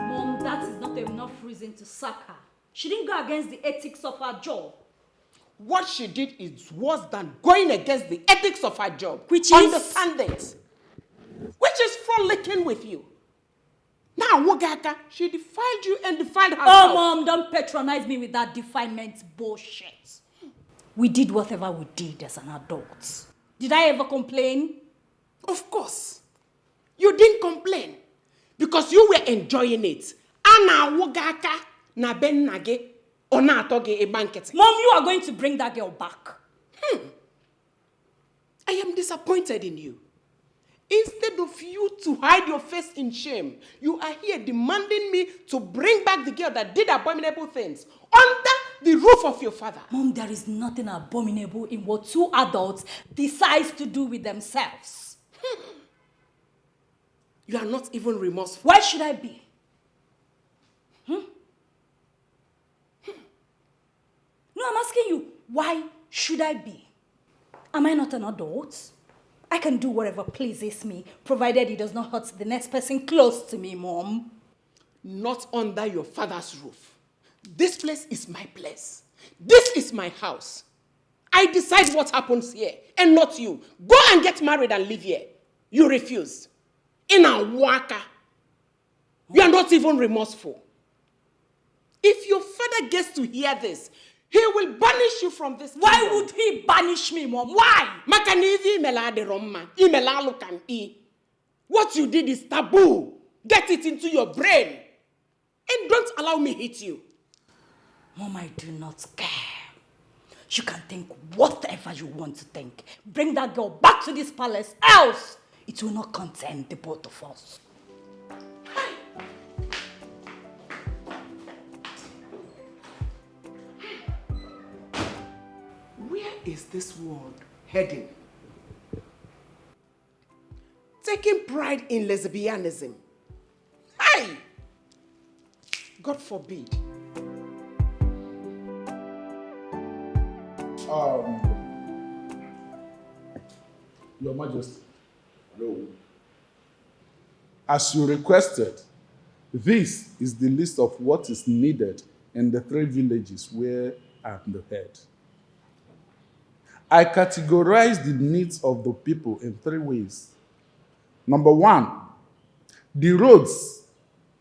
S11: Mom, that is not enough reason to sack her. She didn't go against the ethics of her job.
S3: What she did is worse than going against the ethics of her job.
S11: Which is?
S3: Understand it. Which is frolicking with you. Now, Wogaka, she defiled you and defiled herself.
S11: Oh, Mom, don't patronize me with that defilement bullshit. We did whatever we did as an adult. Did I ever complain?
S3: Of course. You didn't complain. Because you were enjoying it. Ana Wogaka na ben nage ona atoge e banket.
S11: Mom, you are going to bring that girl back.
S3: I am disappointed in you. Instead of you to hide your face in shame, you are here demanding me to bring back the girl that did abominable things under the roof of your father.
S11: Mom, there is nothing abominable in what two adults decide to do with themselves.
S3: You are not even remorseful.
S11: Why should I be? No, I'm asking you, why should I be? Am I not an adult? I can do whatever pleases me, provided it does not hurt the next person close to me, Mom.
S3: Not under your father's roof. This place is my place. This is my house. I decide what happens here, and not you. Go and get married and live here. You refused. In a waka. You are not even remorseful. If your father gets to hear this, he will banish you from this kingdom.
S11: Why would he banish me, Mom? Why?
S3: What you did is taboo. Get it into your brain. And don't allow me hit you.
S11: Mom, I do not care. You can think whatever you want to think. Bring that girl back to this palace, else it will not contain the both of us.
S3: Where is this world heading? Taking pride in lesbianism. Hey! God forbid.
S2: Your Majesty. Hello. As you requested, This is the list of what is needed in the 3 villages where I'm the head. I categorize the needs of the people in 3 ways. Number 1, the roads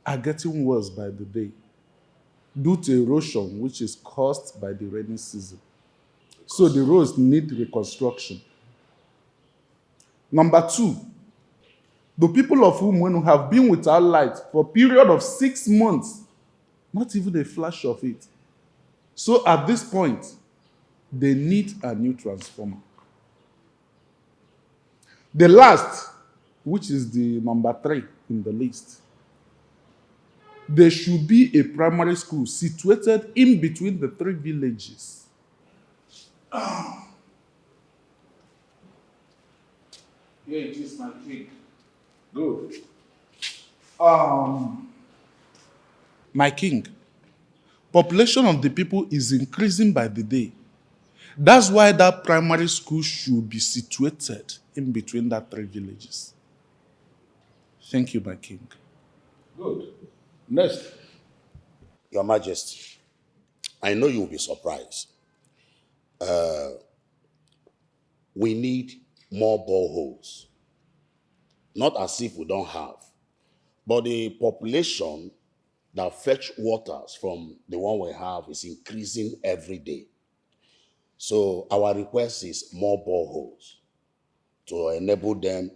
S2: are getting worse by the day due to erosion, which is caused by the rainy season. So the roads need reconstruction. Number 2, the people of Umwenu have been without light for a period of 6 months, not even a flash of it. So at this point, they need a new transformer. The last, which is the number 3 in the list, there should be a primary school situated in between the 3 villages. Here it is, my king. Good. My king, population of the people is increasing by the day. That's why that primary school should be situated in between that 3 villages. Thank you, my king. Good. Next.
S18: Your Majesty, I know you will be surprised. We need more boreholes. Not as if we don't have, but the population that fetch waters from the one we have is increasing every day. So our request is more boreholes to enable them,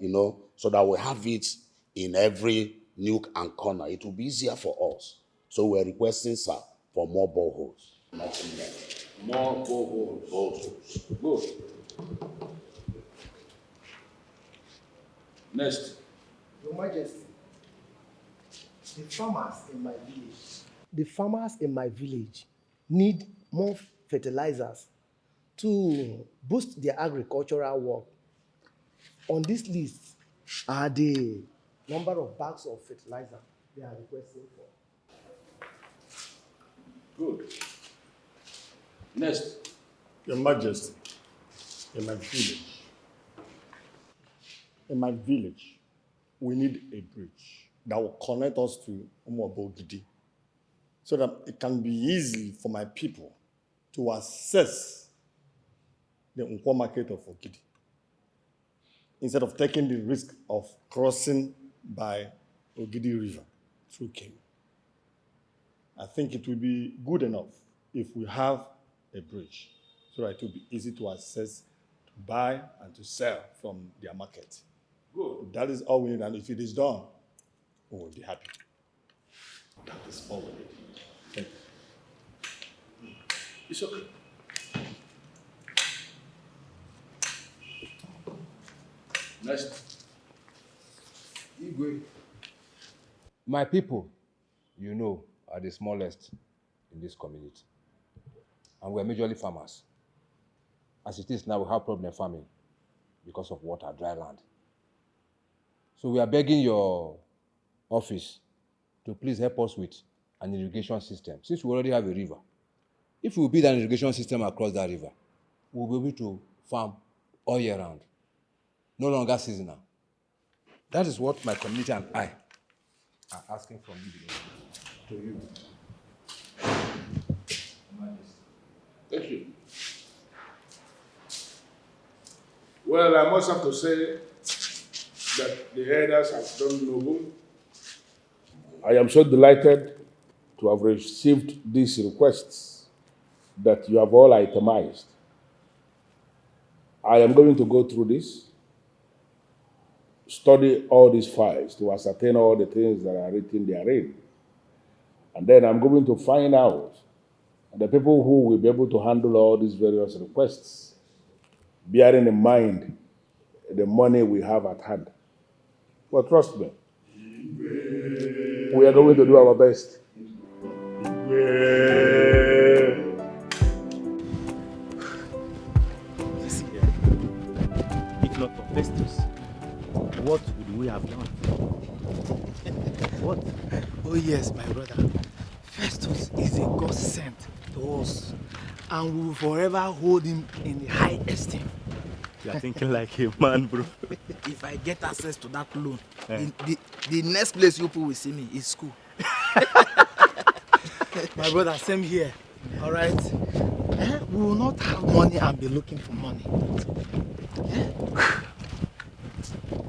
S18: so that we have it in every nook and corner. It will be easier for us. So we're requesting, sir, for more boreholes. Nothing less.
S2: More boreholes. Good. Next.
S19: Your Majesty, the farmers in my village need more fertilizers to boost their agricultural work. On this list are the number of bags of fertilizer they are requesting for.
S2: Good. Next.
S20: Your Majesty, in my village, we need a bridge that will connect us to Umuabogidi so that it can be easy for my people to access the Nkwo market of Ogidi instead of taking the risk of crossing by Ogidi River through Kenya. I think it will be good enough if we have a bridge so that it will be easy to access, to buy and to sell from their market.
S2: Good.
S20: That is all we need, and if it is done, we will be happy.
S2: That is all we need. Thank you. It's okay. Next.
S21: Igwe. My people, are the smallest in this community. And we're majorly farmers. As it is now, we have problem farming because of water, dry land. So we are begging your office to please help us with an irrigation system, since we already have a river. If we build an irrigation system across that river, we'll be able to farm all year round, no longer seasonal. That is what my community and I are asking from you today. To you.
S2: Thank you. Well, I must have to say that the elders have done noble. I am so delighted to have received these requests that you have all itemized. I am going to go through this, study all these files to ascertain all the things that are written therein. And then I'm going to find out the people who will be able to handle all these various requests, bearing in mind the money we have at hand. Well, trust me, we are going to do our best.
S12: If not for Festus, what would we have done? What?
S13: Oh yes, my brother. Festus is a God sent to us, and we will forever hold him in high esteem.
S12: You are thinking like a man, bro.
S17: If I get access to that loan, the next place you people will see me is school. My brother, same here. All right? We will not have money and be looking for money.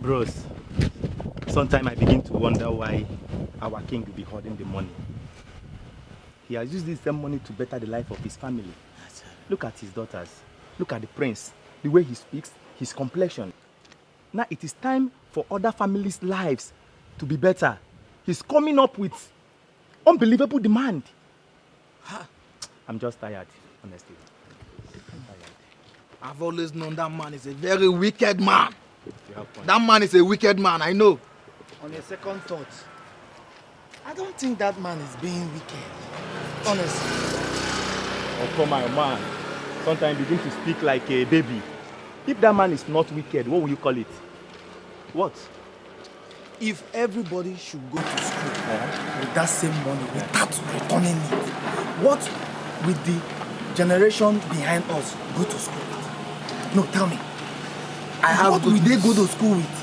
S12: Bros, sometimes I begin to wonder why our king will be hoarding the money. He has used this same money to better the life of his family. Look at his daughters. Look at the prince. The way he speaks, his complexion. Now it is time for other families' lives to be better. He's coming up with unbelievable demand. I'm just tired, honestly. I'm tired.
S17: I've always known that man is a very wicked man.
S12: You have point.
S17: That man is a wicked man, I know. On a second thought, I don't think that man is being wicked. Honestly.
S12: Oh, come on, man. Sometimes begin to speak like a baby. If that man is not wicked, what will you call it? What?
S17: If everybody should go to school with that same money without returning it, what will the generation behind us go to school with? No, tell me. What will they go to school with?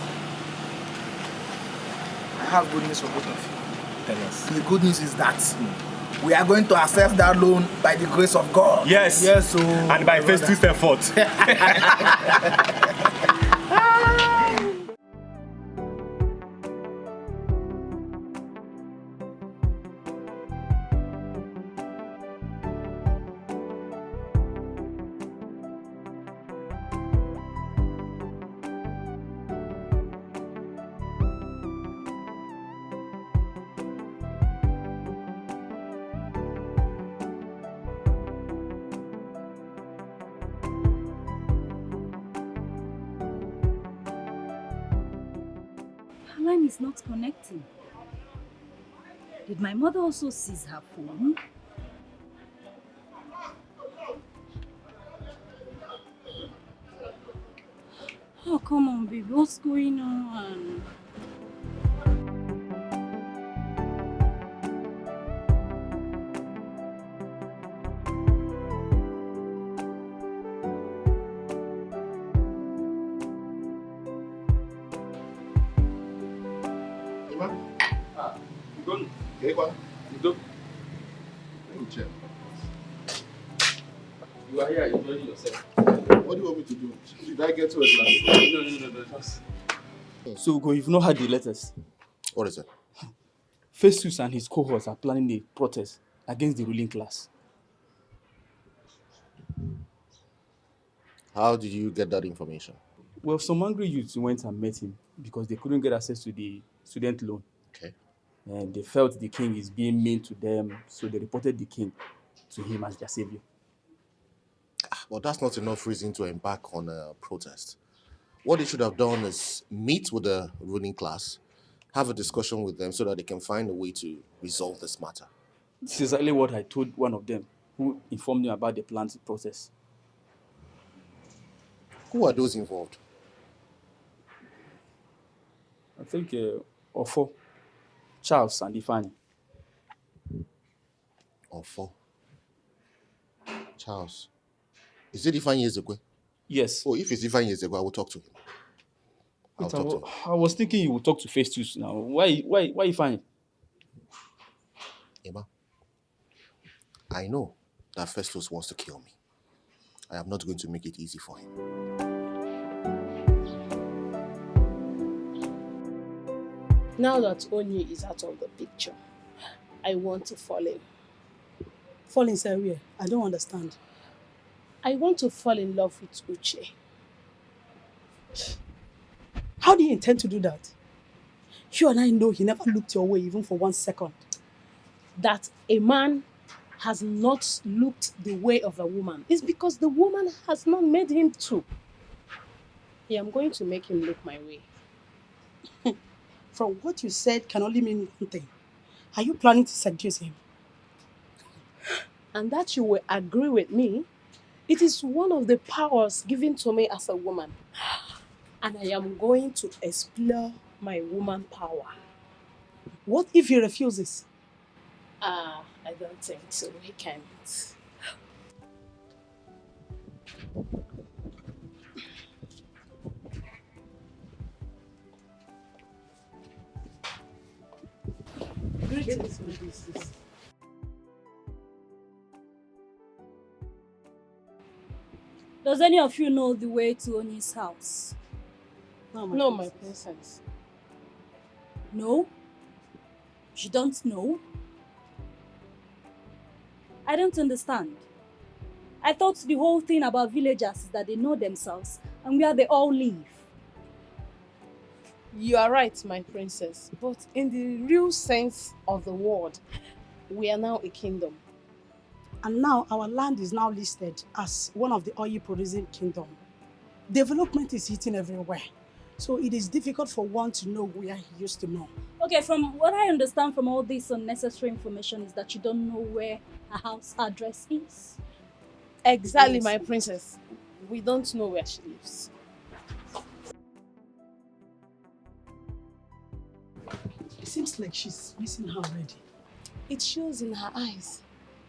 S17: I have good news for both of you.
S12: Tell us.
S17: The good news is that we are going to access that loan by the grace of God.
S12: Yes.
S17: Yes, so.
S12: And by Festus effort.
S11: Her line is not connecting. Did my mother also seize her phone? Oh, come on, baby. What's going on?
S10: You are here enjoying yourself.
S1: What do you want me to do? Did I get to it last?
S10: No. So, Ugo, you've not heard the letters.
S4: What is it?
S10: Festus and his cohorts are planning a protest against the ruling class.
S4: How did you get that information?
S10: Well, some angry youths went and met him because they couldn't get access to the student loan.
S4: Okay.
S10: And they felt the king is being mean to them, so they reported the king to him as their savior.
S4: Well, that's not enough reason to embark on a protest. What they should have done is meet with the ruling class, have a discussion with them so that they can find a way to resolve this matter.
S10: This is exactly what I told one of them who informed me about the planned process.
S4: Who are those involved?
S10: I think Ofo, Charles, and Ifani.
S4: Ofo. Charles. Is it Ifani Ezekwe?
S10: Yes.
S4: Oh, if it's Ifani Ezekwe, I will talk to him.
S10: I was thinking you would talk to Festus now. Why Ifani?
S4: Emma, I know that Festus wants to kill me. I am not going to make it easy for him.
S8: Now that Onyi is out of the picture, I want to fall in.
S9: Fall inside where? I don't understand.
S8: I want to fall in love with Uche.
S9: How do you intend to do that? You and I know he never looked your way even for 1 second.
S8: That a man has not looked the way of a woman is because the woman has not made him to. I am going to make him look my way.
S9: From what you said can only mean one thing. Are you planning to seduce him?
S8: And that you will agree with me, it is one of the powers given to me as a woman. And I am going to explore my woman power.
S9: What if he refuses?
S8: I don't think so. He can't.
S9: Greet
S11: Does any of you know the way to Oni's house?
S8: No, my princess.
S11: No? You don't know? I don't understand. I thought the whole thing about villagers is that they know themselves and where they all live.
S8: You are right, my princess. But in the real sense of the word, we are now a kingdom.
S6: And now our land is now listed as one of the oil-producing kingdom. Development is hitting everywhere. So it is difficult for one to know where he used to know.
S11: Okay, from what I understand from all this unnecessary information is that you don't know where her house address is.
S8: Exactly,
S11: Yes.
S8: my princess. We don't know where she lives.
S6: It seems like she's missing her already.
S8: It shows in her eyes.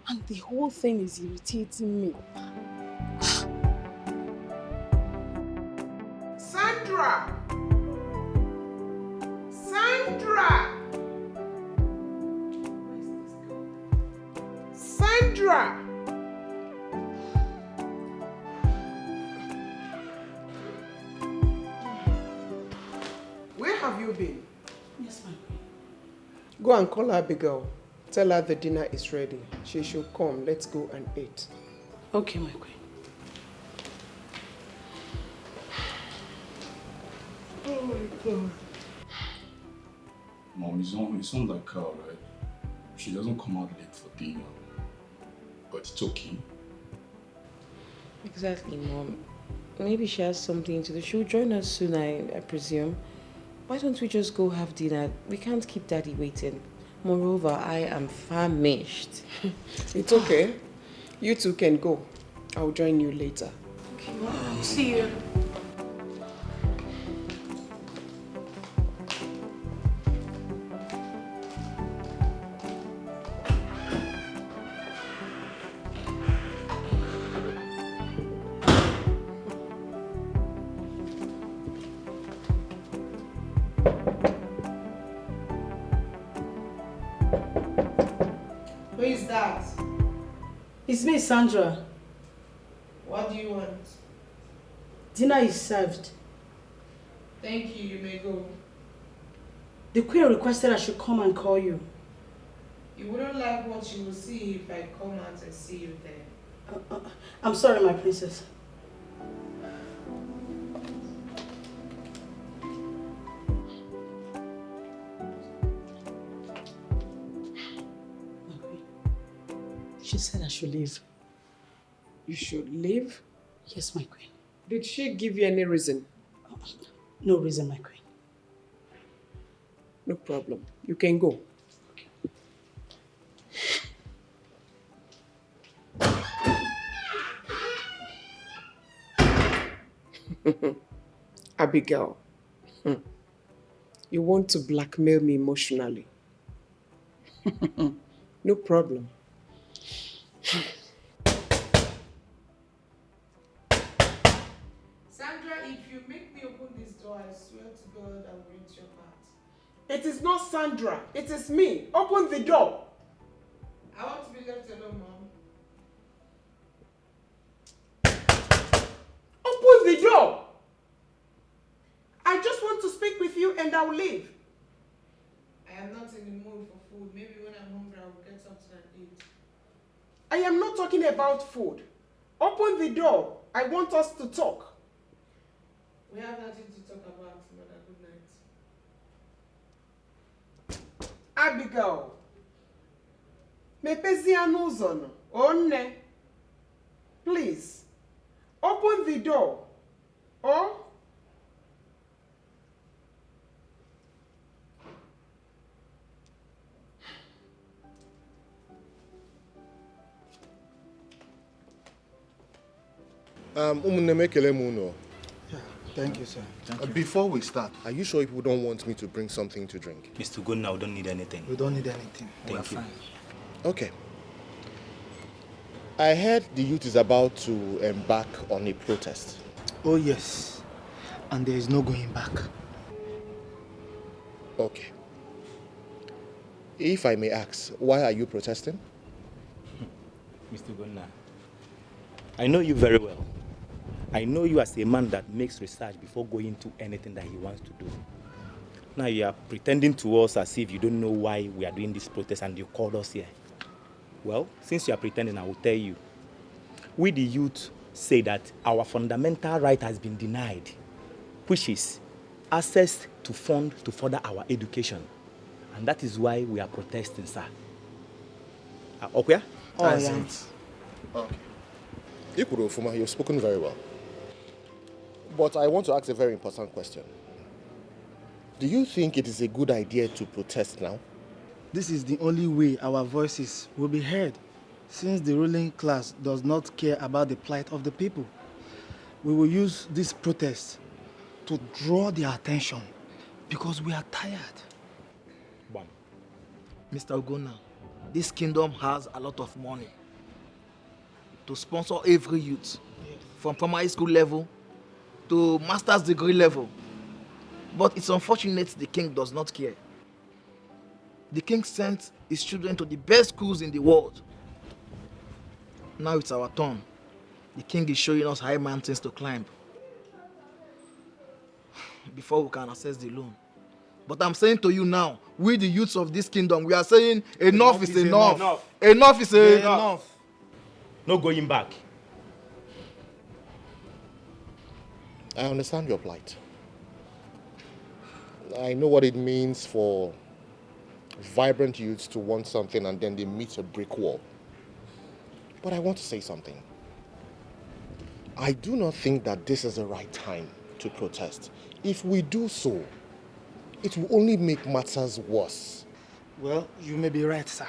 S8: And the whole thing is irritating me.
S3: Sandra! Sandra! Sandra! Where have you been?
S6: Yes, ma'am.
S3: Go and call Abigail. Tell her the dinner is ready. She should come. Let's go and eat.
S6: Okay, my queen.
S3: Oh my God.
S10: Mom, it's not like her, right? She doesn't come out late for dinner. But it's okay.
S22: Exactly, Mom. Maybe she has something to do. She'll join us soon, I presume. Why don't we just go have dinner? We can't keep Daddy waiting. Moreover, I am famished.
S3: It's okay. You two can go. I'll join you later.
S6: Okay, well, see you.
S3: Who is that?
S6: It's me, Sandra.
S3: What do you want?
S6: Dinner is served.
S3: Thank you. You may go.
S6: The queen requested I should come and call you.
S3: You wouldn't like what you will see if I come out and see you there.
S6: I'm sorry, my princess. She said I should leave.
S3: You should leave?
S6: Yes, my queen.
S3: Did she give you any reason?
S6: No reason, my queen.
S3: No problem. You can go. Abigail, you want to blackmail me emotionally? No problem. Sandra, if you make me open this door, I swear to God I will break your heart. It is not Sandra. It is me. Open the door. I want to be left alone, Mom. Open the door. I just want to speak with you and I will leave. I am not in the mood for food. Maybe when I'm hungry, I will get something and eat. I am not talking about food. Open the door. I want us to talk. We have nothing to talk about, Mother. Good night. Abigail. Mepezia n'ụzọ nọ. Onne. Please. Open the door. Oh?
S4: Ụmụnne m ekele m unu.
S17: Thank you, sir.
S4: Before we start, are you sure people don't want me to bring something to drink?
S12: Mr. Gunna, we don't need anything.
S17: We don't need anything.
S12: Thank you.
S17: Fine.
S4: Okay. I heard the youth is about to embark on a protest.
S17: Oh, yes. And there is no going back.
S4: Okay. If I may ask, why are you protesting?
S12: Mr. Gonna, I know you very well. I know you as a man that makes research before going to anything that he wants to do. Now you are pretending to us as if you don't know why we are doing this protest and you called us here. Well, since you are pretending, I will tell you. We the youth say that our fundamental right has been denied, which is access to fund to further our education. And that is why we are protesting, sir. Okay?
S4: Oh, yeah. Okay. Ikurofuma, you've spoken very well. But I want to ask a very important question. Do you think it is a good idea to protest now?
S17: This is the only way our voices will be heard, since the ruling class does not care about the plight of the people. We will use this protest to draw their attention because we are tired.
S12: Bam.
S17: Mr. Ogona, this kingdom has a lot of money to sponsor every youth, from primary school level to master's degree level. But it's unfortunate the king does not care. The king sent his children to the best schools in the world. Now it's our turn. The king is showing us high mountains to climb before we can access the loan. But I'm saying to you now, we the youths of this kingdom, we are saying enough is enough. Enough is enough.
S12: No going back.
S4: I understand your plight. I know what it means for vibrant youths to want something and then they meet a brick wall. But I want to say something. I do not think that this is the right time to protest. If we do so, it will only make matters worse.
S17: Well, you may be right, sir.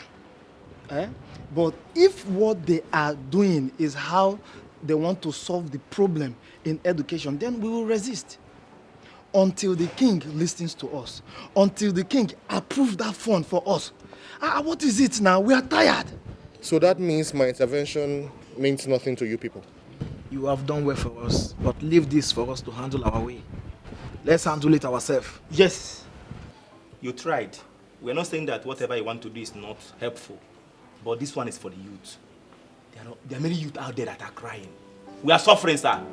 S17: But if what they are doing is how they want to solve the problem in education, then we will resist. Until the king listens to us. Until the king approves that fund for us. What is it now? We are tired.
S4: So that means my intervention means nothing to you people.
S17: You have done well for us, but leave this for us to handle our way. Let's handle it ourselves.
S12: Yes. You tried. We're not saying that whatever you want to do is not helpful. But this one is for the youth. There are many youth out there that are crying. We are suffering, sir.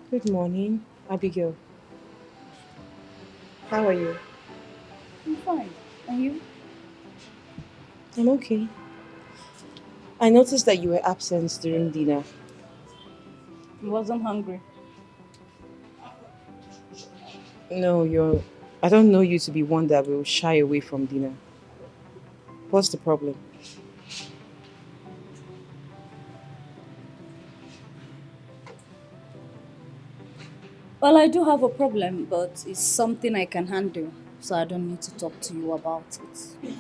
S22: Good morning, Abigail. How are you?
S11: I'm fine. And you?
S22: I'm okay. I noticed that you were absent during dinner.
S11: I wasn't hungry.
S22: No, I don't know you to be one that will shy away from dinner. What's the problem?
S11: Well, I do have a problem, but it's something I can handle, so I don't need to talk to you about it.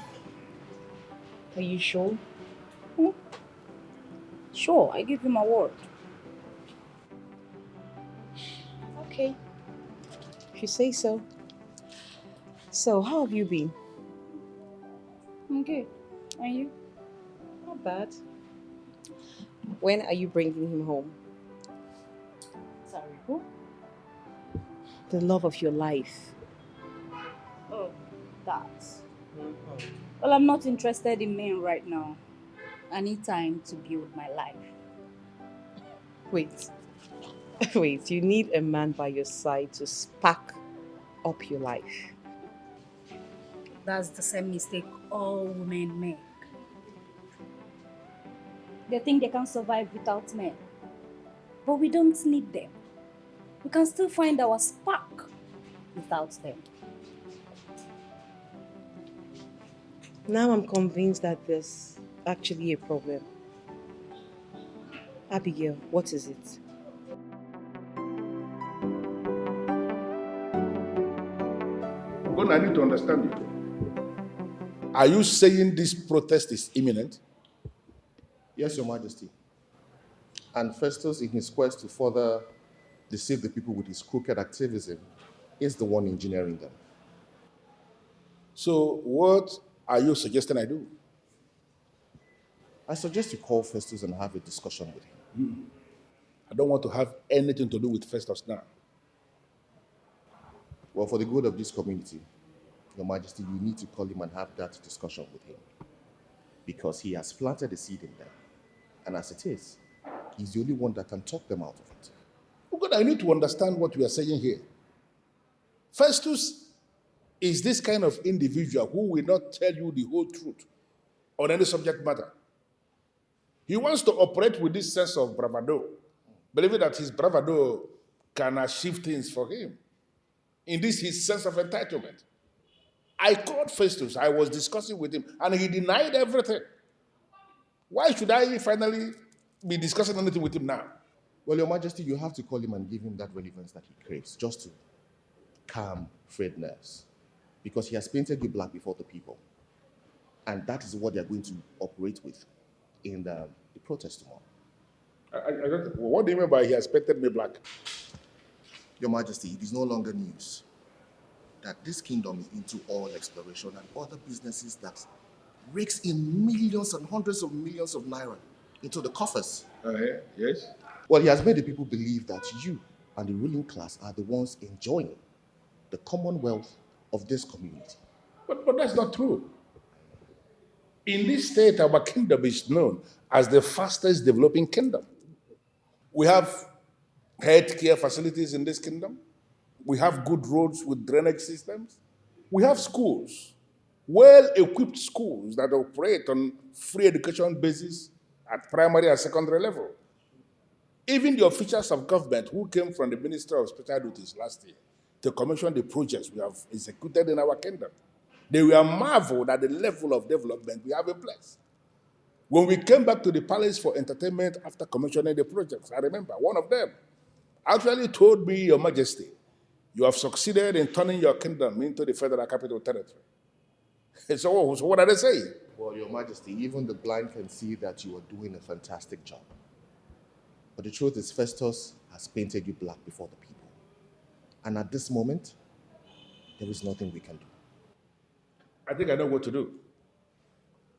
S22: Are you sure?
S11: Sure, I give you my word.
S22: Okay. If you say so. So, how have you been?
S11: I'm good. And you?
S22: Not bad. When are you bringing him home?
S11: Sorry, who?
S22: The love of your life.
S11: Oh, that. Well, I'm not interested in men right now. I need time to build my life.
S22: Wait. Wait, you need a man by your side to spark up your life.
S11: That's the same mistake all women make. They think they can survive without men. But we don't need them. We can still find our spark without them.
S22: Now I'm convinced that there's actually a problem. Abigail, what is it?
S2: I need to understand you. Are you saying this protest is imminent?
S4: Yes, Your Majesty. And Festus, in his quest to further deceive the people with his crooked activism, is the one engineering them.
S2: So what are you suggesting I do?
S4: I suggest you call Festus and have a discussion with him.
S2: I don't want to have anything to do with Festus now.
S4: Well, for the good of this community, Your Majesty, you need to call him and have that discussion with him. Because he has planted a seed in them. And as it is, he's the only one that can talk them out of it.
S2: Oh God, I need to understand what we are saying here. Festus is this kind of individual who will not tell you the whole truth on any subject matter. He wants to operate with this sense of bravado, believing that his bravado can achieve things for him. In this, his sense of entitlement. I called Festus, I was discussing with him, and he denied everything. Why should I finally be discussing anything with him now?
S4: Well, Your Majesty, you have to call him and give him that relevance that he craves, just to calm frayed nerves. Because he has painted you black before the people. And that is what they are going to operate with in the protest tomorrow.
S2: What do you mean by he has painted me black?
S4: Your Majesty, it is no longer news that this kingdom is into oil exploration and other businesses that rakes in millions and hundreds of millions of naira into the coffers.
S2: Yes?
S4: Well, he has made the people believe that you and the ruling class are the ones enjoying the commonwealth of this community.
S2: But that's not true. In this state, our kingdom is known as the fastest developing kingdom. We have healthcare facilities in this kingdom. We have good roads with drainage systems. We have schools, well-equipped schools that operate on free education basis at primary and secondary level. Even the officials of government who came from the Ministry of Special Duties last year to commission the projects we have executed in our kingdom, they were marveled at the level of development we have in place. When we came back to the palace for entertainment after commissioning the projects, I remember one of them actually told me, Your Majesty, you have succeeded in turning your kingdom into the federal capital territory. So what are they saying?
S4: Well, Your Majesty, even the blind can see that you are doing a fantastic job. But the truth is, Festus has painted you black before the people. And at this moment, there is nothing we can do.
S2: I think I know what to do.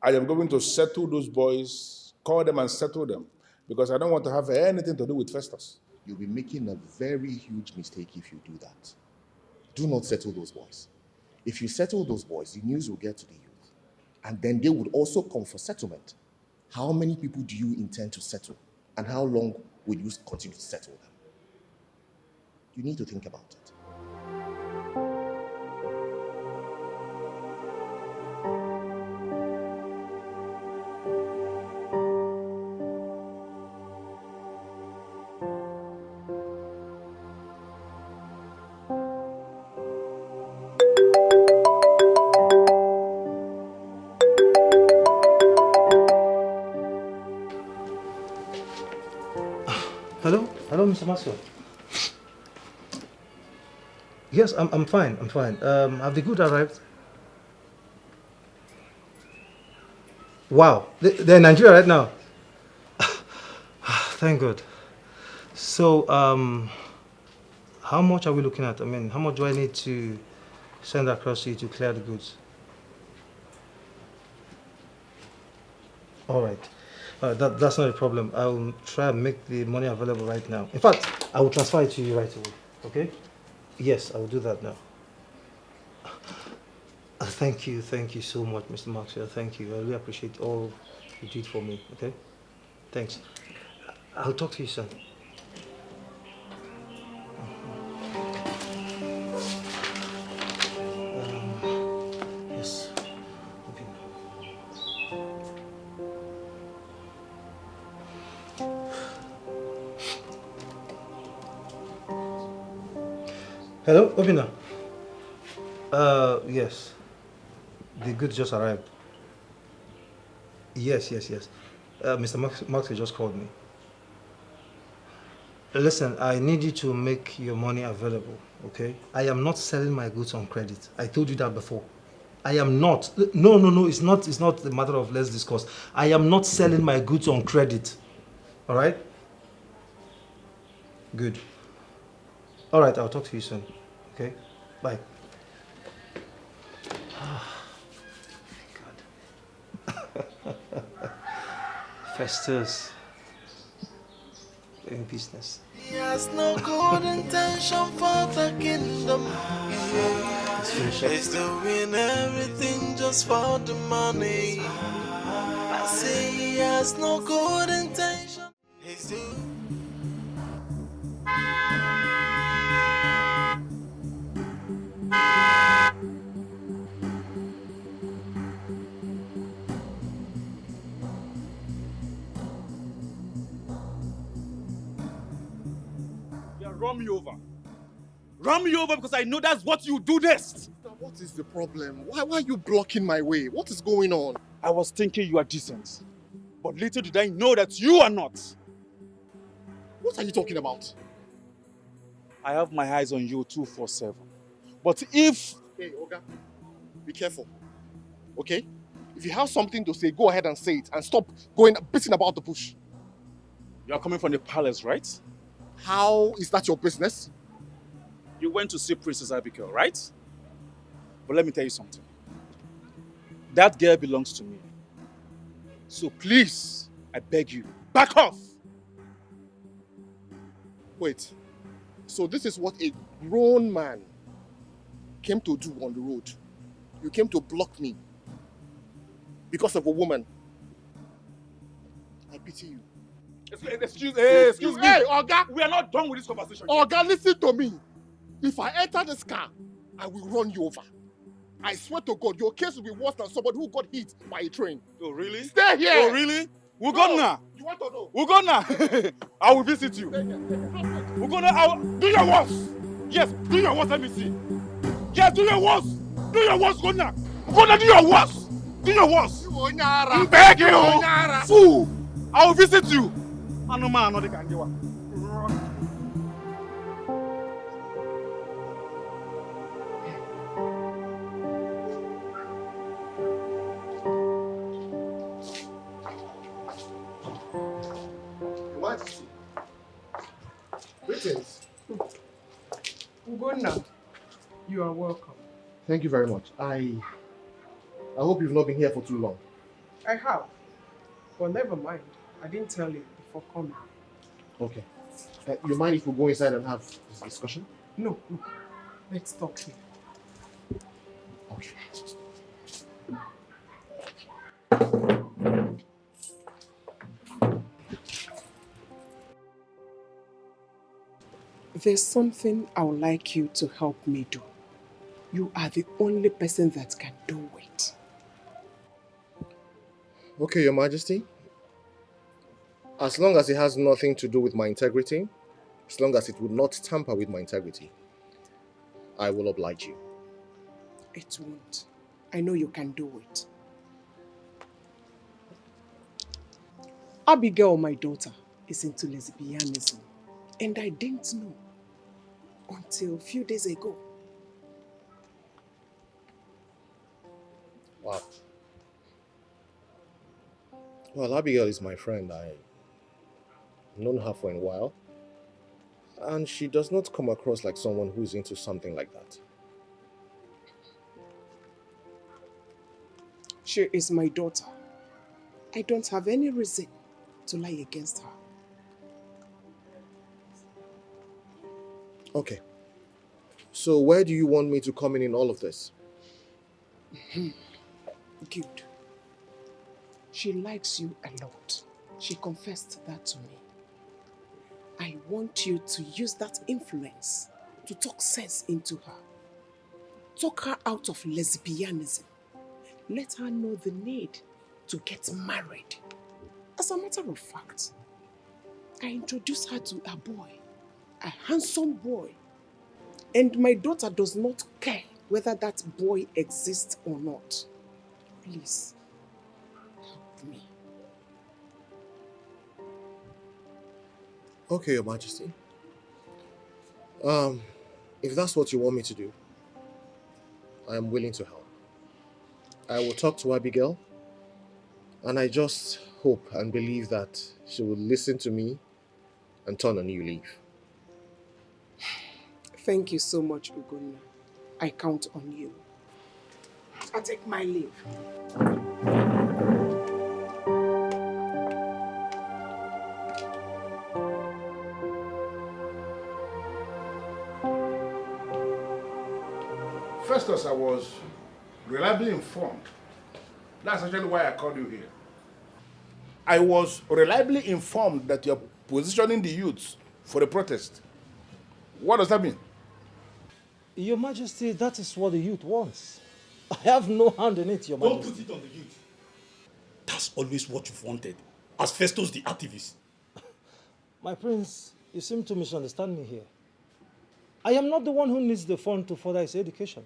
S2: I am going to settle those boys, call them and settle them, because I don't want to have anything to do with Festus.
S4: You'll be making a very huge mistake if you do that. Do not settle those boys. If you settle those boys, the news will get to the youth. And then they would also come for settlement. How many people do you intend to settle? And how long will you continue to settle them? You need to think about it.
S5: Hello, Mr. Maxwell. Yes, I'm fine. Have the goods arrived? Wow, they're in Nigeria right now. Thank God. So, how much are we looking at? I mean, how much do I need to send across to you to clear the goods? All right. That's not a problem. I will try and make the money available right now. In fact, I will transfer it to you right away. Okay? Yes, I will do that now. Thank you so much, Mr. Maxwell. Thank you. I really appreciate all you did for me. Okay? Thanks. I'll talk to you soon. Yes. Hello, Obina. Yes. The goods just arrived. Yes. Mr. Maxwell just called me. Listen, I need you to make your money available, okay? I am not selling my goods on credit. I told you that before. I am not. No. It's not the matter of let's discuss. I am not selling my goods on credit. All right? Good. All right, I'll talk to you soon. Okay? Bye. Festus. In business.
S7: He has no good intention for the kingdom. He's doing everything just for the money. I say he has no good intention. He's doing.
S10: Yeah, run me over. Run me over because I know that's what you do next.
S4: What is the problem? Why are you blocking my way? What is going on?
S10: I was thinking you are decent. But little did I know that you are not.
S4: What are you talking about?
S10: I have my eyes on you 247. But if...
S4: Hey, Oga, be careful. Okay? If you have something to say, go ahead and say it and stop going beating about the bush.
S10: You are coming from the palace, right?
S4: How is that your business?
S10: You went to see Princess Abigail, right? But let me tell you something. That girl belongs to me. So please, I beg you, back off!
S4: Wait. So this is what a grown man came to do on the road. You came to block me because of a woman. I pity you.
S10: Excuse me.
S4: Hey, Oga!
S10: We are not done with this conversation.
S4: Oga, listen to me. If I enter this car, I will run you over. I swear to God, your case will be worse than somebody who got hit by a train.
S10: Oh, really?
S4: Stay here!
S10: Oh, really? We're gone now.
S4: You want to know?
S10: We're gone now. I will visit you. We're gonna... Do your worst! Yes, do your worst, let me see. Yes, do your worst! Do your worst, go now! Go now, do your worst! Do your worst! I'm begging you! Fool! I will visit you!
S4: What? Greetings.
S3: Ugonna, you are welcome.
S4: Thank you very much. I hope you've not been here for too long.
S3: I have. But never mind. I didn't tell you before coming.
S4: Okay. You mind if we go inside and have this discussion?
S3: No. Let's talk here.
S4: Okay.
S3: There's something I would like you to help me do. You are the only person that can do it.
S4: Okay, Your Majesty. As long as it has nothing to do with my integrity, as long as it would not tamper with my integrity, I will oblige you.
S3: It won't. I know you can do it. Abigail, my daughter, is into lesbianism. And I didn't know until a few days ago.
S4: Wow. Well, Abigail is my friend. I've known her for a while. And she does not come across like someone who's into something like that.
S3: She is my daughter. I don't have any reason to lie against her.
S4: Okay. So where do you want me to come in all of this?
S3: Good. She likes you a lot. She confessed that to me. I want you to use that influence to talk sense into her. Talk her out of lesbianism. Let her know the need to get married. As a matter of fact, I introduced her to a boy, a handsome boy. And my daughter does not care whether that boy exists or not. Please, help me.
S4: Okay, Your Majesty. If that's what you want me to do, I am willing to help. I will talk to Abigail, and I just hope and believe that she will listen to me and turn a new leaf.
S3: Thank you so much, Ugonna. I count on you. I take my leave.
S2: Festus, I was reliably informed. That's actually why I called you here. I was reliably informed that you're positioning the youths for the protest. What does that mean?
S5: Your Majesty, that is what the youth wants. I have no hand in it, Your
S14: Don't
S5: Majesty.
S14: put it on the youth. That's always what you've wanted, as Festus the activist.
S5: My prince, you seem to misunderstand me here. I am not the one who needs the fund to further his education.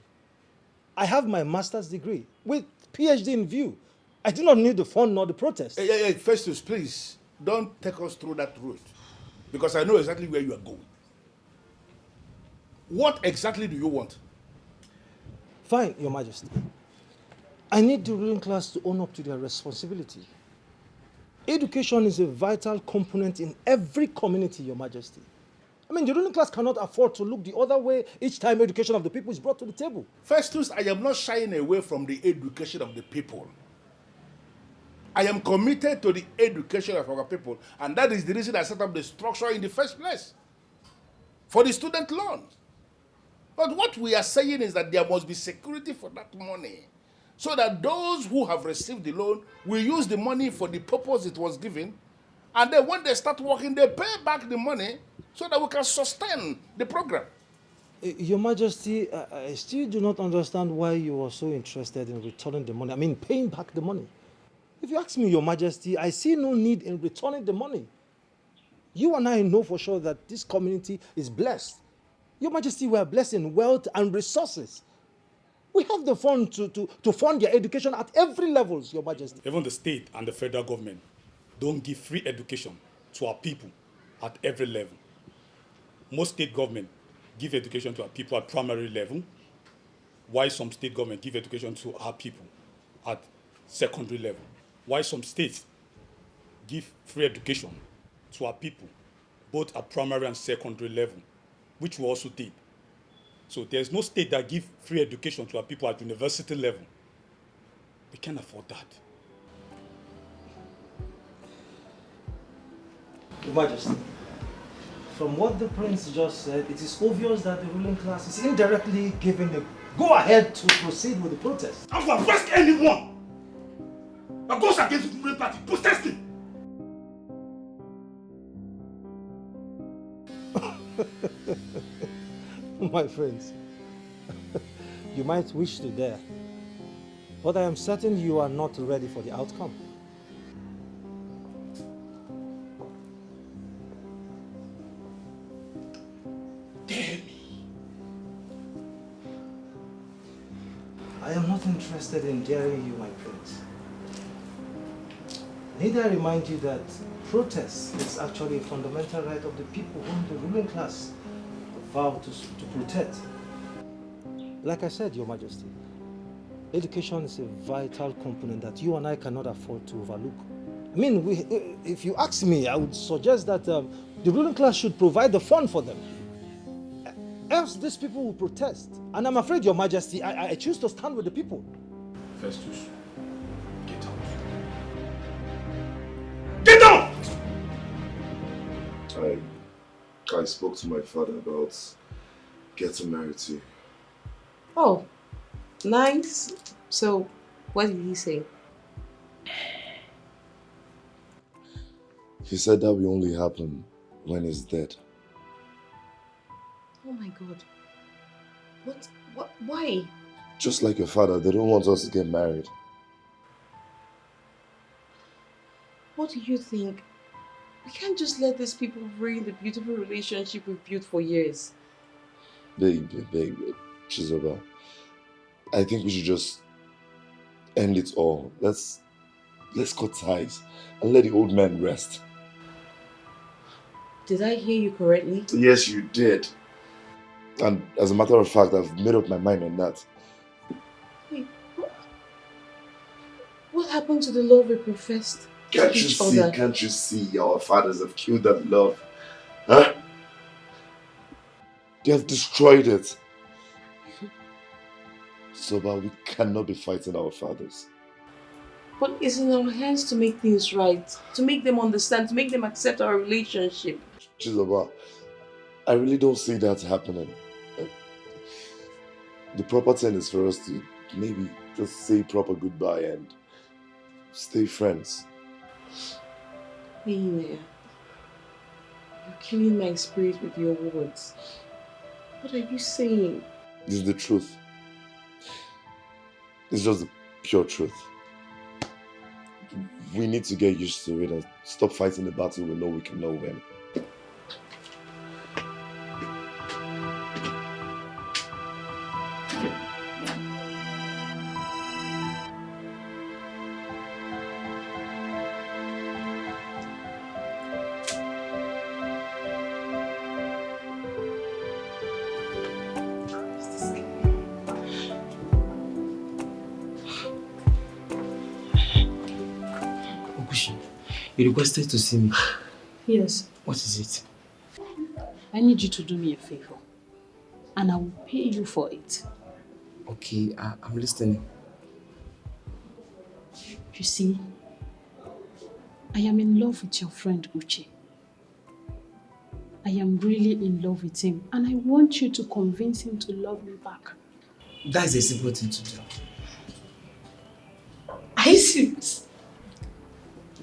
S5: I have my master's degree with PhD in view. I do not need the fund nor the protest.
S2: Hey, Festus, please, don't take us through that route, because I know exactly where you are going. What exactly do you want?
S5: Fine, Your Majesty. I need the ruling class to own up to their responsibility. Education is a vital component in every community, Your Majesty. I mean, the ruling class cannot afford to look the other way each time education of the people is brought to the table.
S2: Festus, I am not shying away from the education of the people. I am committed to the education of our people, and that is the reason I set up the structure in the first place, for the student loan. But what we are saying is that there must be security for that money, so that those who have received the loan will use the money for the purpose it was given, and then when they start working, they pay back the money so that we can sustain the program.
S5: Your Majesty, I still do not understand why you are so interested in returning the money. I mean, paying back the money. If you ask me, Your Majesty, I see no need in returning the money. You and I know for sure that this community is blessed. Your Majesty, we are blessed in wealth and resources. We have the fund to fund their education at every level, Your Majesty.
S14: Even the state and the federal government don't give free education to our people at every level. Most state government give education to our people at primary level, while some state government give education to our people at secondary level. While some states give free education to our people, both at primary and secondary level, which we also did. So there's no state that give free education to our people at university level. We can't afford that.
S5: Your Majesty, from what the prince just said, it is obvious that the ruling class is indirectly giving the go-ahead to proceed with the protest.
S14: I'm going to arrest anyone that goes against the ruling party protesting.
S5: My friends, you might wish to dare, but I am certain you are not ready for the outcome. I am not interested in daring you, my prince. Need I remind you that protest is actually a fundamental right of the people whom the ruling class vow to protect. Like I said, Your Majesty, education is a vital component that you and I cannot afford to overlook. I mean, if you ask me, I would suggest that the ruling class should provide the fund for them. Else these people will protest. And I'm afraid, Your Majesty, I choose to stand with the people.
S2: Festus, get out.
S14: Get out!
S1: I spoke to my father about getting married to you.
S22: Oh, nice. So, what did he say?
S1: He said that will only happen when he's dead.
S22: Oh my God. Why?
S1: Just like your father, they don't want us to get married.
S22: What do you think? We can't just let these people ruin the beautiful relationship we've built for years.
S1: Babe, Chizoba, I think we should just end it all. Let's cut ties and let the old man rest.
S22: Did I hear you correctly?
S1: Yes, you did. And as a matter of fact, I've made up my mind on that.
S22: Wait, What happened to the love we professed to each other?
S1: Can't you see our fathers have killed that love? Huh? They have destroyed it. So we cannot be fighting our fathers.
S22: But it's in our hands to make things right, to make them understand, to make them accept our relationship.
S1: Chizoba, I really don't see that happening. The proper thing is for us to maybe just say proper goodbye and stay friends.
S22: Hey, you're killing my spirit with your words. What are you saying?
S1: This is the truth. It's just the pure truth. We need to get used to it and stop fighting the battle we know we cannot win.
S15: You requested to see me.
S8: Yes.
S15: What is it?
S8: I need you to do me a favor. And I will pay you for it.
S15: Okay, I'm listening.
S8: You see, I am in love with your friend Uche. I am really in love with him. And I want you to convince him to love me back.
S15: That is a simple thing to do.
S8: Are you serious?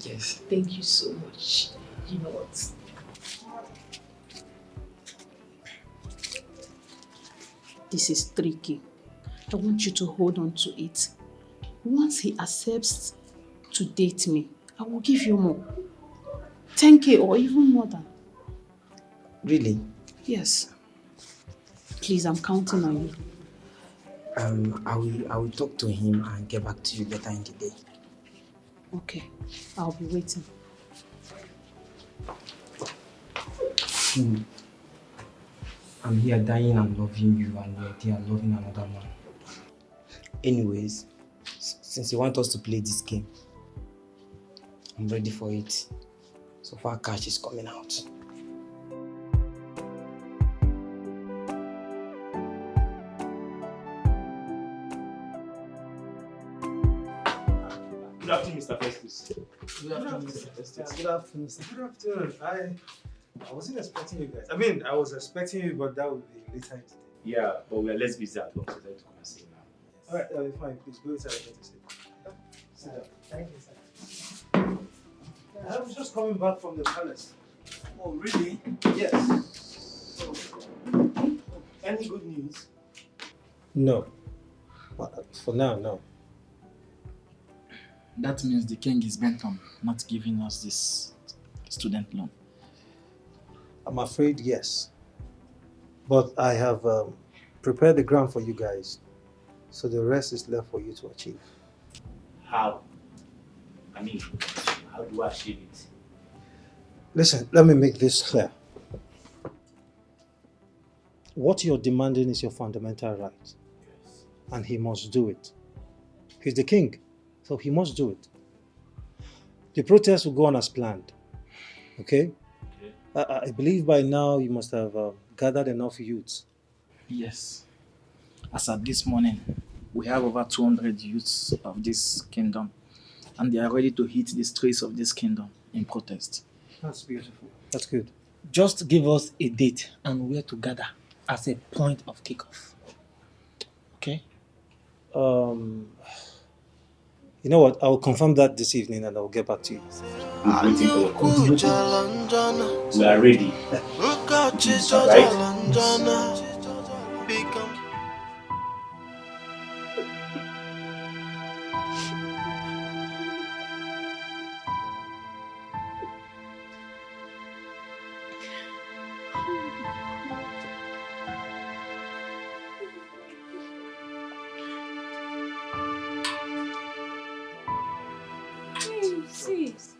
S15: Yes.
S8: Thank you so much. You know what? This is tricky. I want you to hold on to it. Once he accepts to date me, I will give you more. 10K or even more than.
S15: Really?
S8: Yes. Please, I'm counting on you.
S15: I will talk to him and get back to you later in the day.
S8: Okay, I'll be waiting.
S15: I'm here dying and loving you, and you're there loving another man. Anyways, since you want us to play this game, I'm ready for it. So far, cash is coming out.
S12: Good afternoon, Mr. Festus.
S5: Good afternoon, Mr. Festus. Good afternoon, sir. Good afternoon. I wasn't expecting you guys. I mean, I was expecting you, but that would be later in the day.
S12: Yeah, but we are less busy at home, so I to come and see you now.
S5: Alright, fine. Please go inside and get a seat. Sit down. Thank you, sir. I was just coming back from the palace. Oh, really? Yes. So, any good news? No. For now, no.
S16: That means the king is bent on not giving us this student loan.
S5: I'm afraid yes. But I have prepared the ground for you guys. So the rest is left for you to achieve.
S12: How? I mean, how do I achieve it?
S5: Listen, let me make this clear. What you're demanding is your fundamental right. Yes. And he must do it. He's the king, so he must do it. The protest will go on as planned. Okay? I believe by now you must have gathered enough youths.
S16: Yes. As at this morning, we have over 200 youths of this kingdom, and they are ready to hit the streets of this kingdom in protest.
S5: That's beautiful. That's good.
S13: Just give us a date and where to gather as a point of kickoff. Okay?
S5: You know what? I will confirm that this evening and I will get back to you.
S12: We are ready. Right?
S11: Hey, sis.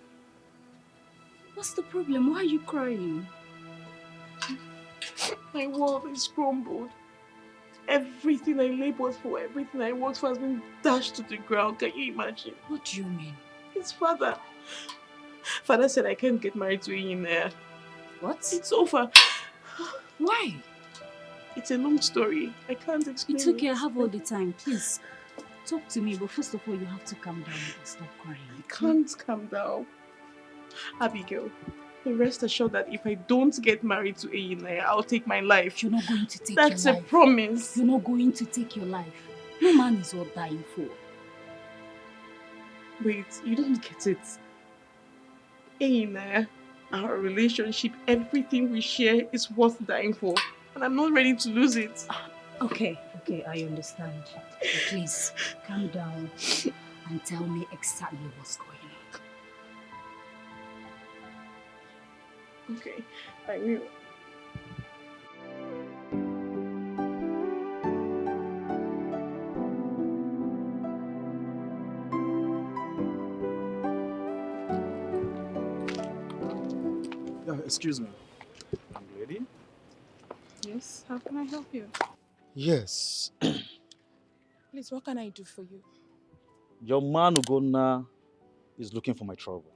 S11: What's the problem? Why are you crying?
S22: My world is crumbled.
S3: Everything I labored for, everything I worked for has been dashed to the ground. Can you imagine?
S11: What do you mean?
S3: His father. Father said I can't get married to him there.
S11: What?
S3: It's over.
S11: Why?
S3: It's a long story. I can't explain
S11: It's okay,
S3: it.
S11: I have all the time. Please, talk to me. But first of all, you have to calm down and stop crying.
S3: I can't calm down. Abigail, rest assured that if I don't get married to Eyinaya, I'll take my life.
S11: You're not going to take
S3: That's
S11: your
S3: a
S11: life.
S3: promise.
S11: You're not going to take your life. No man is worth dying for.
S3: Wait, you don't get it. Eyinaya, our relationship, everything we share is worth dying for. And I'm not ready to lose it.
S11: Okay, I understand. But please, calm down and tell me exactly what's going on.
S3: Okay, I will.
S16: Excuse me. I'm ready.
S3: Yes, how can I help you?
S16: Yes.
S3: Please, what can I do for you?
S16: Your man Ugonna is looking for my trouble.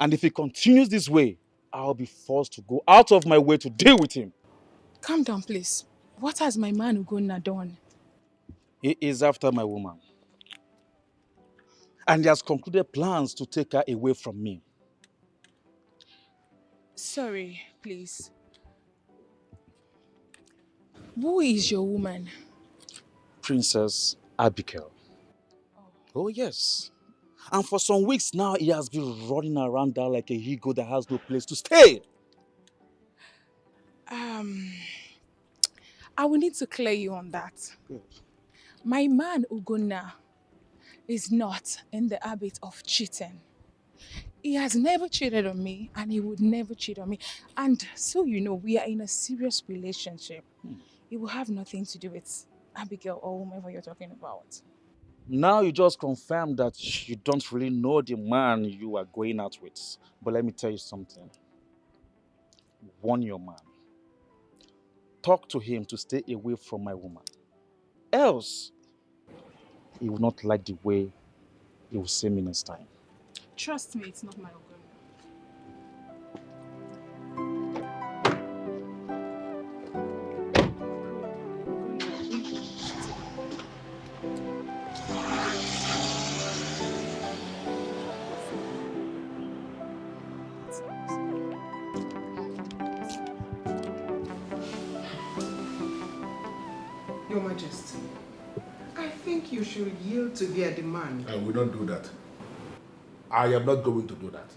S16: And if he continues this way, I'll be forced to go out of my way to deal with him.
S3: Calm down, please. What has my man Ugonna done?
S16: He is after my woman. And he has concluded plans to take her away from me.
S3: Sorry, please. Who is your woman?
S16: Princess Abigail. Oh, yes. And for some weeks now, he has been running around there like a ego that has no place to stay.
S3: I will need to clear you on that.
S16: Good.
S3: My man Ugonna is not in the habit of cheating. He has never cheated on me and he would never cheat on me. And so you know, we are in a serious relationship. It will have nothing to do with Abigail or whomever you're talking about.
S16: Now you just confirmed that you don't really know the man you are going out with. But let me tell you something. Warn your man. Talk to him to stay away from my woman. Else, he will not like the way he will see me next time.
S3: Trust me, it's not my Ugonna.
S18: Your Majesty, I think you should yield to their demand.
S2: I will not do that. I am not going to do that.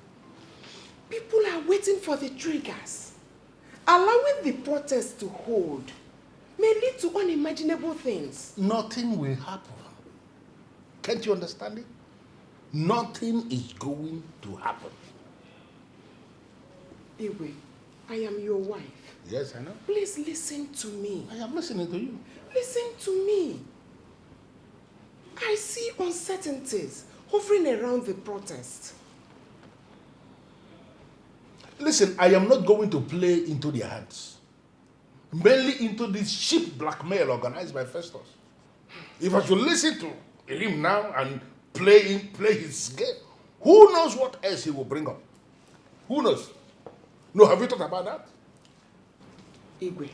S18: People are waiting for the triggers. Allowing the protest to hold may lead to unimaginable things.
S2: Nothing will happen. Can't you understand it? Nothing is going to happen.
S18: Iwe, I am your wife.
S2: Yes, I know.
S18: Please listen to me.
S2: I am listening to you.
S18: Listen to me. I see uncertainties hovering around the protest.
S2: Listen, I am not going to play into their hands. Mainly into this cheap blackmail organized by Festus. If I should listen to him now and play his game, who knows what else he will bring up? Who knows? No, have you thought about that?
S18: Igwe,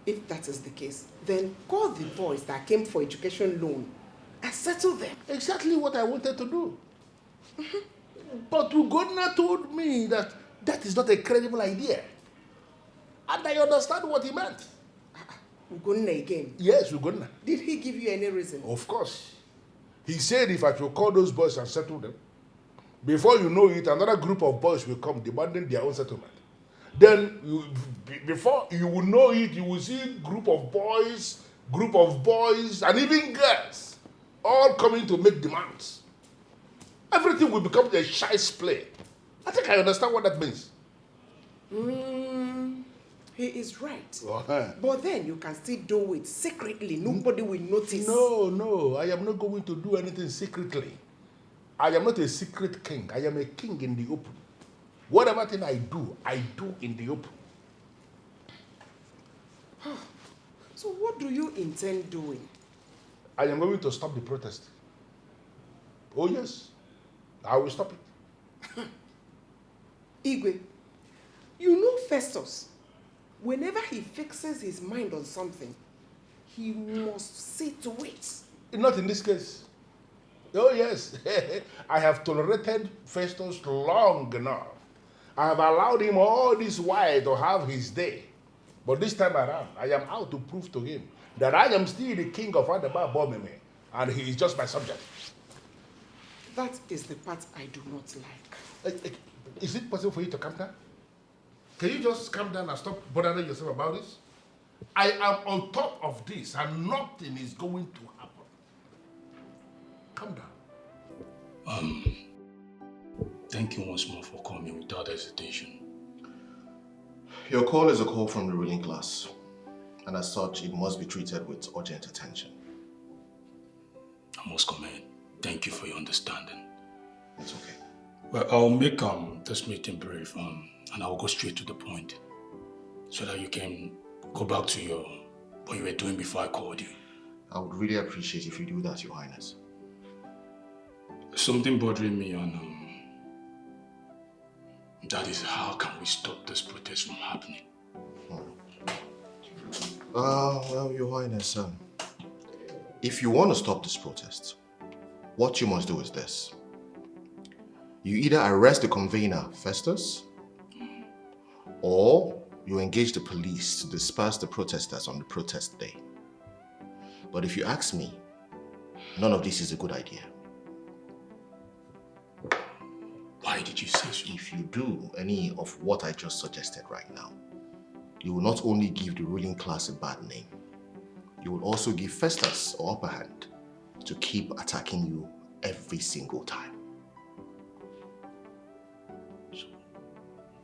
S18: if that is the case, then call the boys that came for education loan and settle them.
S2: Exactly what I wanted to do. But Ugonna told me that that is not a credible idea. And I understand what he meant.
S18: Ugonna again?
S2: Yes, Ugonna.
S18: Did he give you any reason?
S2: Of course. He said if I should call those boys and settle them, before you know it, another group of boys will come demanding their own settlement. Then, before you will know it, you will see group of boys, and even girls all coming to make demands. Everything will become a shice play. I think I understand what that means.
S18: He is right.
S2: Uh-huh.
S18: But then you can still do it secretly. Nobody will notice.
S2: No, I am not going to do anything secretly. I am not a secret king. I am a king in the open. Whatever thing I do in the open.
S18: So what do you intend doing?
S2: I am going to stop the protest. Oh yes, I will stop it.
S18: Igwe, you know Festus. Whenever he fixes his mind on something, he must see to it.
S2: Not in this case. Oh yes, I have tolerated Festus long enough. I have allowed him all this while to have his day. But this time around, I am out to prove to him that I am still the king of Adaba Bomeme, and he is just my subject.
S18: That is the part I do not like.
S2: Is it possible for you to calm down? Can you just calm down and stop bothering yourself about this? I am on top of this, and nothing is going to happen. Calm down.
S19: Thank you once more for coming without hesitation.
S4: Your call is a call from the ruling class, and as such, it must be treated with urgent attention.
S19: I must comment. Thank you for your understanding.
S4: It's okay.
S19: Well, I'll make this meeting brief, and I'll go straight to the point, so that you can go back to what you were doing before I called you.
S4: I would really appreciate if you do that, Your Highness.
S19: Something bothering me, and that is how can we stop this protest from happening?
S4: Well, Your Highness, if you want to stop this protest, what you must do is this. You either arrest the convener, Festus, or you engage the police to disperse the protesters on the protest day. But if you ask me, none of this is a good idea.
S19: Why did you say so?
S4: If you do any of what I just suggested right now, you will not only give the ruling class a bad name, you will also give Festus an upper hand to keep attacking you every single time.
S19: So,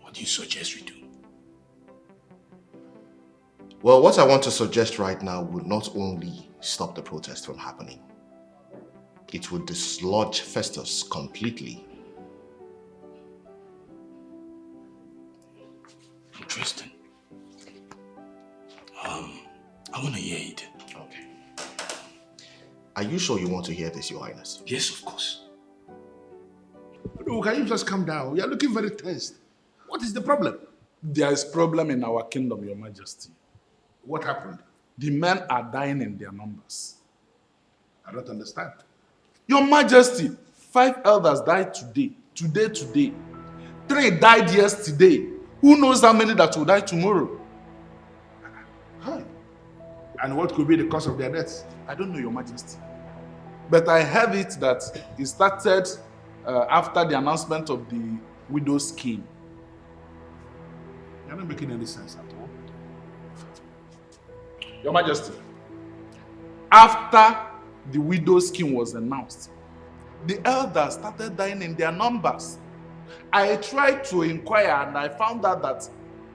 S19: what do you suggest we do?
S4: Well, what I want to suggest right now would not only stop the protest from happening, it would dislodge Festus completely.
S19: Interesting. I want to hear it.
S4: Okay. Are you sure you want to hear this, Your Highness?
S19: Yes, of course.
S2: No, can you just calm down? You are looking very tensed. What is the problem?
S14: There is problem in our kingdom, Your Majesty.
S2: What happened?
S14: The men are dying in their numbers.
S2: I don't understand.
S14: Your Majesty, 5 elders died today. Today. 3 died yesterday. Who knows how many that will die tomorrow?
S2: Hi. And what could be the cause of their deaths?
S14: I don't know, Your Majesty. But I heard it that it started after the announcement of the widow scheme.
S2: You're not making any sense at all.
S14: Your Majesty, after the widow scheme was announced, the elders started dying in their numbers. I tried to inquire and I found out that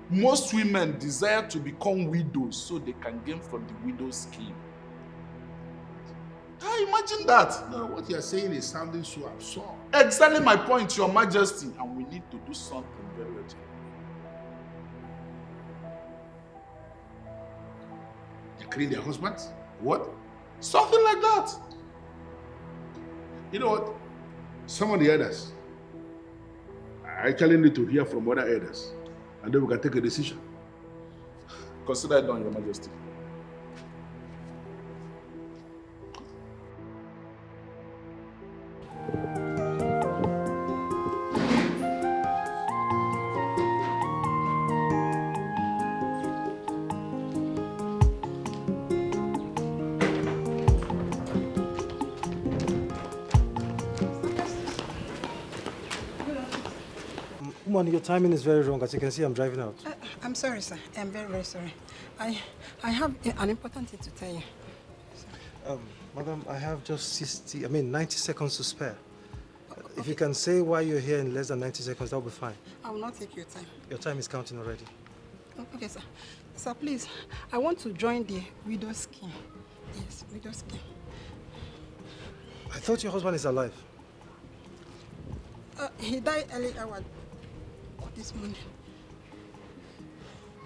S14: most women desire to become widows so they can gain from the widow scheme. Imagine that.
S2: No, what you're saying is sounding so absurd.
S14: Exactly my point, Your Majesty, and we need to do something very urgent.
S2: They're killing their husbands? What?
S14: Something like that.
S2: You know what? Some of the elders, I actually need to hear from other elders, and then we can take a decision.
S14: Consider it done, Your Majesty.
S5: Woman, your timing is very wrong. As you can see, I'm driving out.
S20: I'm sorry, sir. I'm very, very sorry. I have an important thing to tell you.
S5: Madam, I have just 90 seconds to spare. If you can say why you're here in less than 90 seconds, that'll be fine.
S20: I will not take your time.
S5: Your time is counting already.
S20: Okay, sir. Sir, please, I want to join the widow scheme. Yes, widow scheme.
S5: I thought your husband is alive.
S20: He died early hour this morning.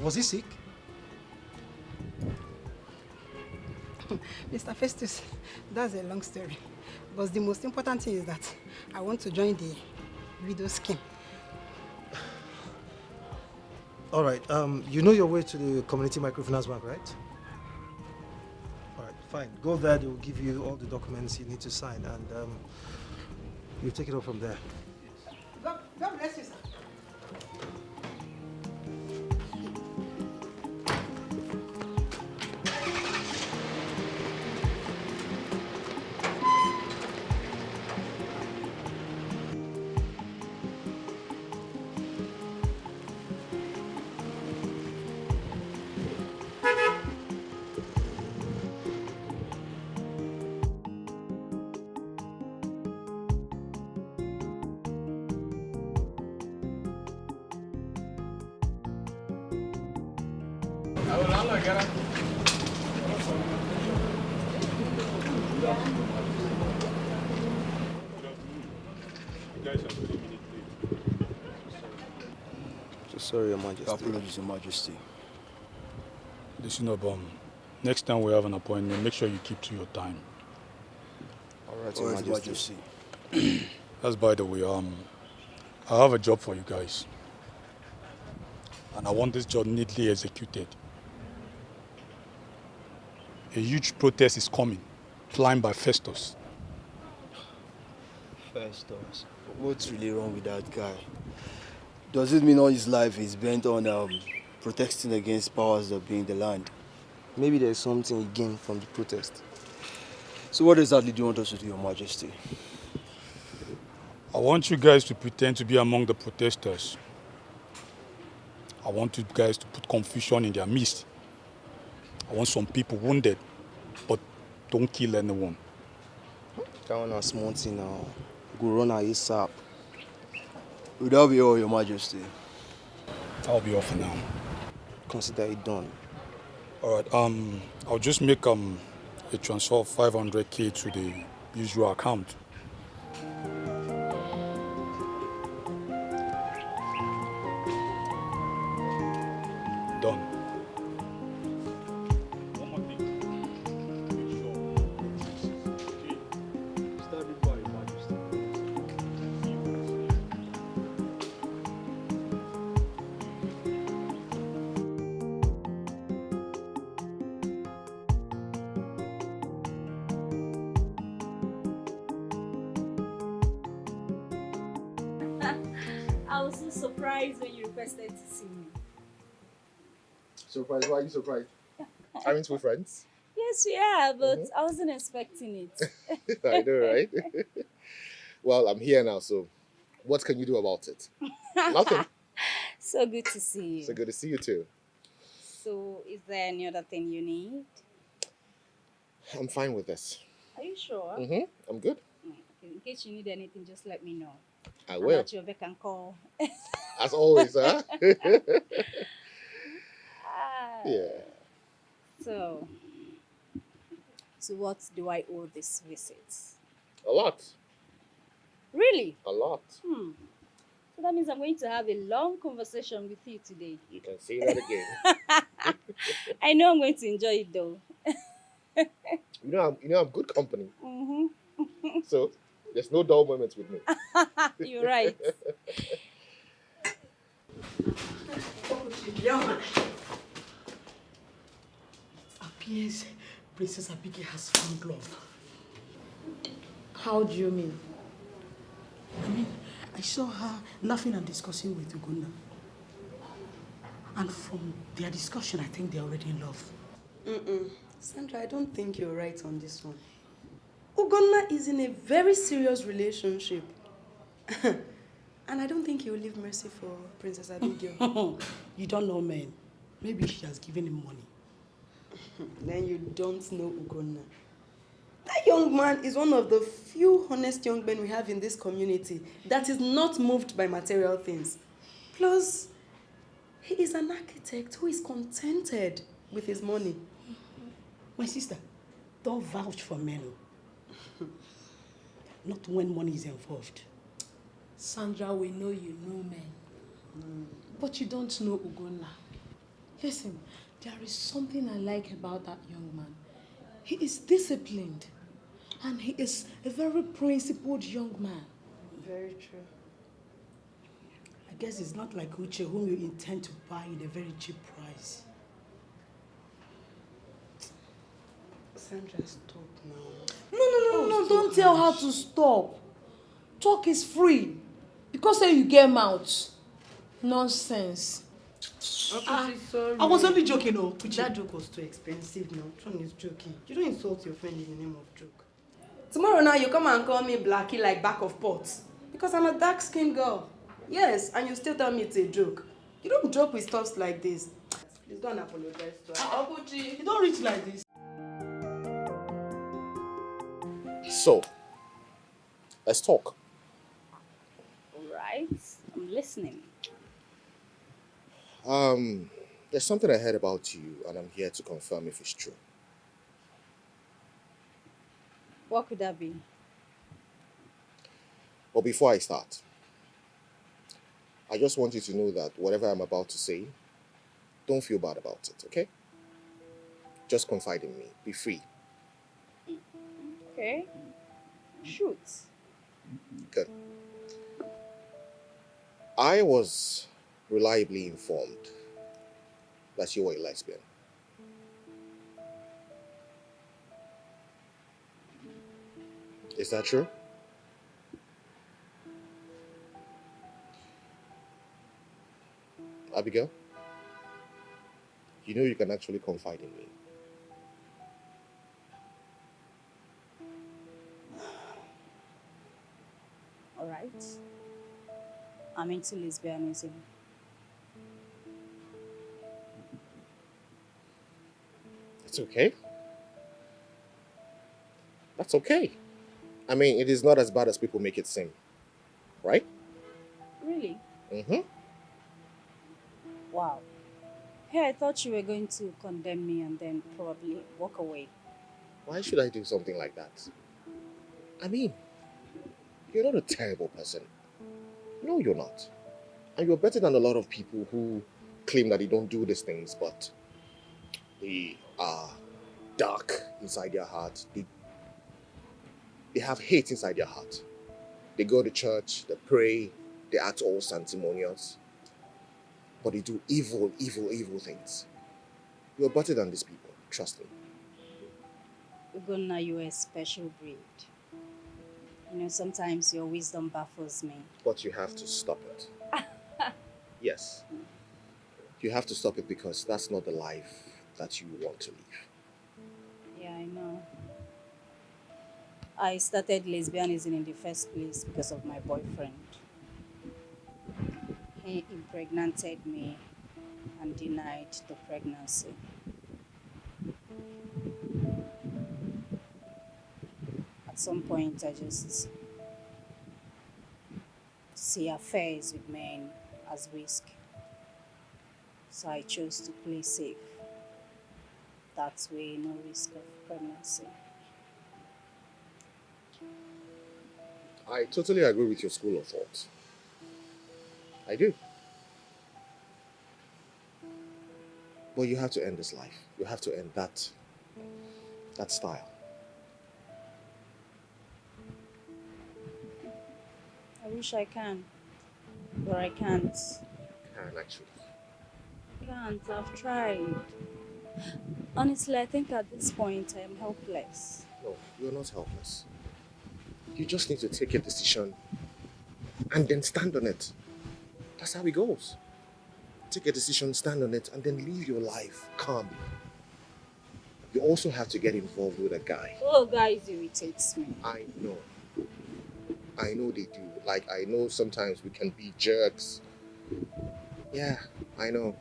S5: Was he sick?
S20: Mr. Festus, that's a long story. But the most important thing is that I want to join the widow scheme.
S5: All right, you know your way to the community microfinance bank, right? All right, fine. Go there, they will give you all the documents you need to sign, and you take it up from there.
S20: God bless you, sir.
S9: So sorry, Your Majesty.
S14: Apologies, Your Majesty. Listen up, next time we have an appointment, make sure you keep to your time.
S9: All right, Your Majesty.
S14: That's by the way, I have a job for you guys. And I want this job neatly executed. A huge protest is coming, planned by Festus.
S9: Festus? What's really wrong with that guy? Does it mean all his life is bent on protesting against powers that be in the land? Maybe there's something he gained from the protest. So what exactly do you want us to do, Your Majesty?
S14: I want you guys to pretend to be among the protesters. I want you guys to put confusion in their midst. I want some people wounded, but don't kill anyone.
S9: That one is small thing now. Go run ASAP. Will that be all, Your Majesty?
S14: I'll be off for now.
S9: Consider it done.
S14: All right, I'll just make a transfer of 500K to the usual account. Done. One more thing. Make sure. Okay? Start it by Your Majesty.
S11: I was so surprised when you requested to see me.
S4: Surprised? Why are you surprised? Aren't we friends?
S11: Yes, we are, but I wasn't expecting it.
S4: I know, right? Well, I'm here now, so what can you do about it? Nothing.
S11: So good to see you.
S4: So good to see you too.
S11: So, is there any other thing you need?
S4: I'm fine with this.
S11: Are you sure?
S4: I'm good.
S11: Okay, in case you need anything, just let me know.
S4: I will.
S11: I'm at your beck and call.
S4: As always, huh? Yeah.
S11: So what do I owe this visit?
S4: A lot.
S11: Really?
S4: A lot.
S11: So that means I'm going to have a long conversation with you today.
S4: You can say that again.
S11: I know I'm going to enjoy it though.
S4: You know I'm good company. So there's no dull moments with me.
S11: You're right.
S6: Appears Princess Abigail has found love.
S22: How do you mean?
S6: I mean, I saw her laughing and discussing with Ugonna. And from their discussion, I think they're already in love.
S21: Sandra, I don't think you're right on this one. Ugonna is in a very serious relationship. And I don't think he will leave mercy for Princess Abigail.
S6: You don't know men. Maybe she has given him money.
S21: Then you don't know Ugonna. That young man is one of the few honest young men we have in this community that is not moved by material things. Plus, he is an architect who is contented with his money.
S6: My sister, don't vouch for men. Not when money is involved.
S8: Sandra, we know you know men. But you don't know Ugonna. Listen, there is something I like about that young man. He is disciplined. And he is a very principled young man.
S21: Very true.
S6: I guess it's not like Uche, whom you intend to buy in a very cheap price.
S21: Sandra, stop now.
S8: No, don't tell her to stop. Talk is free. Because say you get mouth. Nonsense.
S21: Akuchi, sorry.
S6: I was only joking, oh.
S21: That joke was too expensive now. Tron is joking. You don't insult your friend in the name of joke. Tomorrow now you come and call me Blackie like back of pot. Because I'm a dark-skinned girl. Yes, and you still tell me it's a joke. You don't joke with stuff like this. Please don't apologize to her.
S6: Akuchi, you don't reach like this.
S4: So, let's talk.
S11: Alright, I'm listening.
S4: There's something I heard about you, and I'm here to confirm if it's true.
S11: What could that be?
S4: But before I start, I just want you to know that whatever I'm about to say, don't feel bad about it, okay? Just confide in me. Be free.
S11: Okay. Shoot.
S4: Good. I was reliably informed that you were a lesbian. Is that true? Abigail, you know you can actually confide in me.
S11: Alright. I'm into lesbianism.
S4: It's okay. That's okay. I mean, it is not as bad as people make it seem, right?
S11: Really?
S4: Mm-hmm.
S11: Wow. Hey, I thought you were going to condemn me and then probably walk away.
S4: Why should I do something like that? I mean, you're not a terrible person. No, you're not. And you're better than a lot of people who claim that they don't do these things, but they are dark inside their heart. They have hate inside their heart. They go to church, they pray, they act all sanctimonious, but they do evil things. You're better than these people, trust me.
S11: Ugonna, you're a special breed. You know, sometimes your wisdom baffles me.
S4: But you have to stop it. Yes. You have to stop it because that's not the life that you want to live.
S11: Yeah, I know. I started lesbianism in the first place because of my boyfriend. He impregnated me and denied the pregnancy. At some point, I just see affairs with men as risk. So I chose to play safe. That way, no risk of pregnancy.
S4: I totally agree with your school of thought. I do. But you have to end this life. You have to end that style.
S11: I wish I can, but I can't.
S4: Can actually.
S11: Can't. I've tried. Honestly, I think at this point I am helpless.
S4: No, you're not helpless. You just need to take a decision and then stand on it. That's how it goes. Take a decision, stand on it, and then live your life calmly. You also have to get involved with a guy.
S11: Oh, guys irritates me.
S4: I know. I know they do. Like, I know sometimes we can be jerks. Yeah, I know.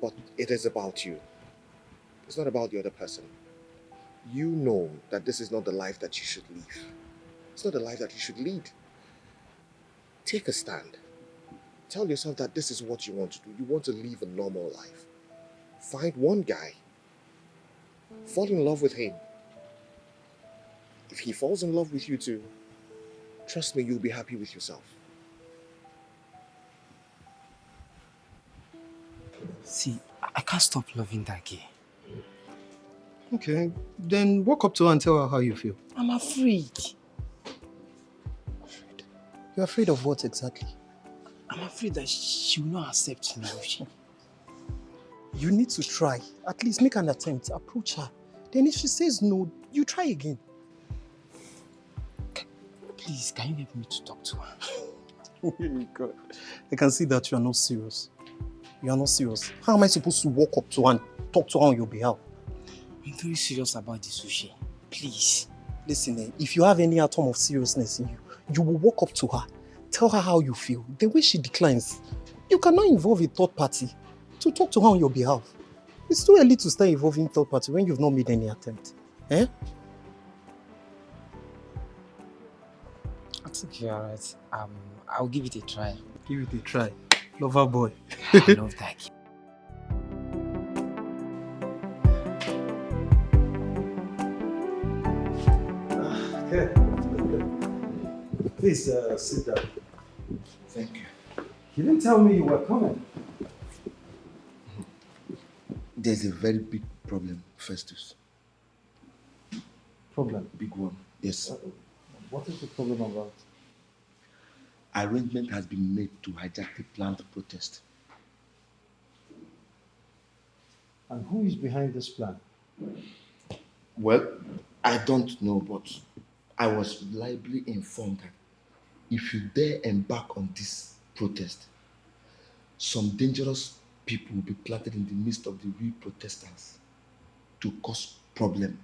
S4: But it is about you. It's not about the other person. You know that this is not the life that you should live. It's not the life that you should lead. Take a stand. Tell yourself that this is what you want to do. You want to live a normal life. Find one guy. Fall in love with him. If he falls in love with you too, trust me, you'll be happy with yourself.
S15: See, I can't stop loving that girl.
S5: Okay, then walk up to her and tell her how you feel.
S15: I'm afraid.
S5: You're afraid of what exactly?
S15: I'm afraid that she will not accept me.
S5: You need to try. At least make an attempt. Approach her. Then if she says no, you try again.
S15: Please, can you help me to talk to her?
S5: Oh God. I can see that you are not serious. You are not serious. How am I supposed to walk up to her and talk to her on your behalf?
S15: I'm very serious about this, Uche. Please.
S5: Listen, if you have any atom of seriousness in you, you will walk up to her, tell her how you feel. The way she declines, you cannot involve a third party to talk to her on your behalf. It's too early to start involving third party when you've not made any attempt. Eh?
S15: I think you're alright. I'll give it a try.
S5: Give it a try. Lover boy.
S15: I love that kid.
S5: Okay. Please sit down.
S1: Thank you.
S5: You didn't tell me you were coming.
S1: There's a very big problem, Festus.
S5: Problem?
S1: Big one, yes.
S5: What is the problem about?
S1: Arrangement has been made to hijack the planned protest.
S5: And who is behind this plan?
S1: Well, I don't know, but I was reliably informed that if you dare embark on this protest, some dangerous people will be planted in the midst of the real protesters to cause problem,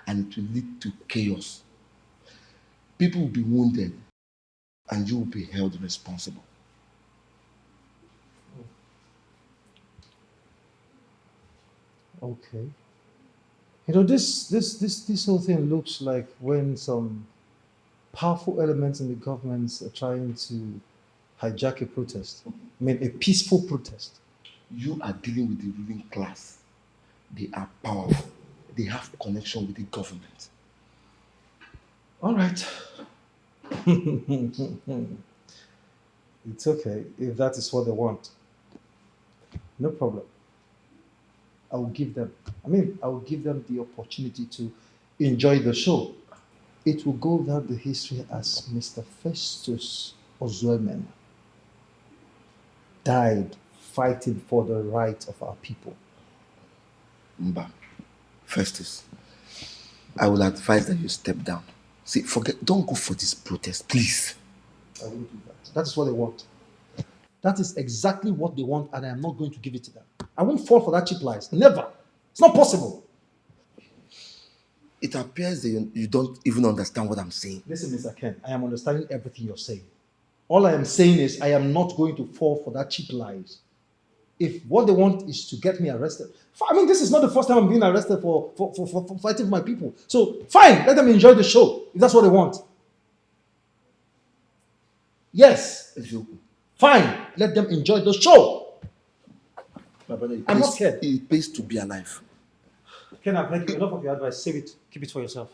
S1: and it will lead to chaos. People will be wounded, and you will be held responsible.
S5: Okay. You know, this whole thing looks like when some powerful elements in the government are trying to hijack a protest. I mean, a peaceful protest.
S1: You are dealing with the ruling class. They are powerful. They have connection with the government.
S5: All right. It's okay if that is what they want. No problem. I will give them the opportunity to enjoy the show. It will go down the history as Mr. Festus Ozuemen died fighting for the rights of our people.
S1: Mba, Festus, I will advise that you step down. See, don't go for this protest, please.
S5: I won't do that. That is what they want. That is exactly what they want, and I am not going to give it to them. I won't fall for that cheap lies. Never. It's not possible.
S1: It appears that you don't even understand what I'm saying.
S5: Listen, Mr. Ken, I am understanding everything you're saying. All I am saying is I am not going to fall for that cheap lies. If what they want is to get me arrested, I mean, this is not the first time I'm being arrested for fighting for my people. So, fine, let them enjoy the show, if that's what they want. Yes. Fine, let them enjoy the show.
S1: My brother,
S5: I'm not scared.
S1: It pays to be alive.
S5: Ken, I've heard enough of your advice. Save it. Keep it for yourself.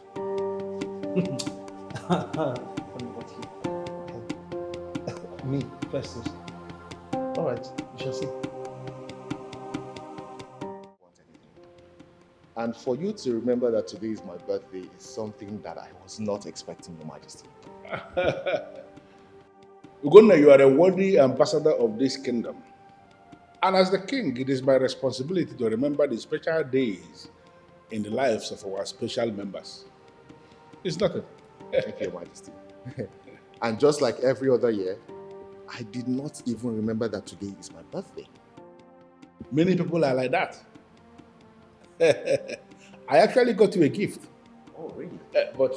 S5: Me, Festus. All right, we shall see.
S4: And for you to remember that today is my birthday is something that I was not expecting, Your Majesty.
S2: Ugonna, you are a worthy ambassador of this kingdom. And as the king, it is my responsibility to remember the special days in the lives of our special members. It's nothing.
S4: Thank you, Your Majesty. And just like every other year, I did not even remember that today is my birthday.
S2: Many people are like that. I actually got you a gift.
S4: Oh, really?
S2: But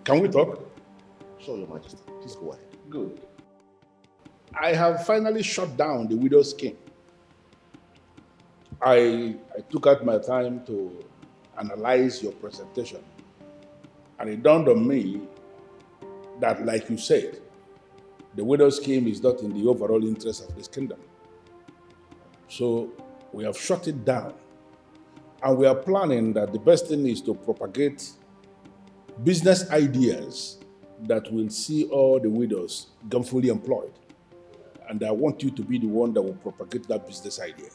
S2: can we talk?
S4: Sure, Your Majesty. Please go ahead.
S2: Good. I have finally shut down the widow's scheme. I took out my time to analyze your presentation, and it dawned on me that, like you said, the widow's scheme is not in the overall interest of this kingdom. So we have shut it down, and we are planning that the best thing is to propagate business ideas that will see all the widows gainfully employed. And I want you to be the one that will propagate that business idea.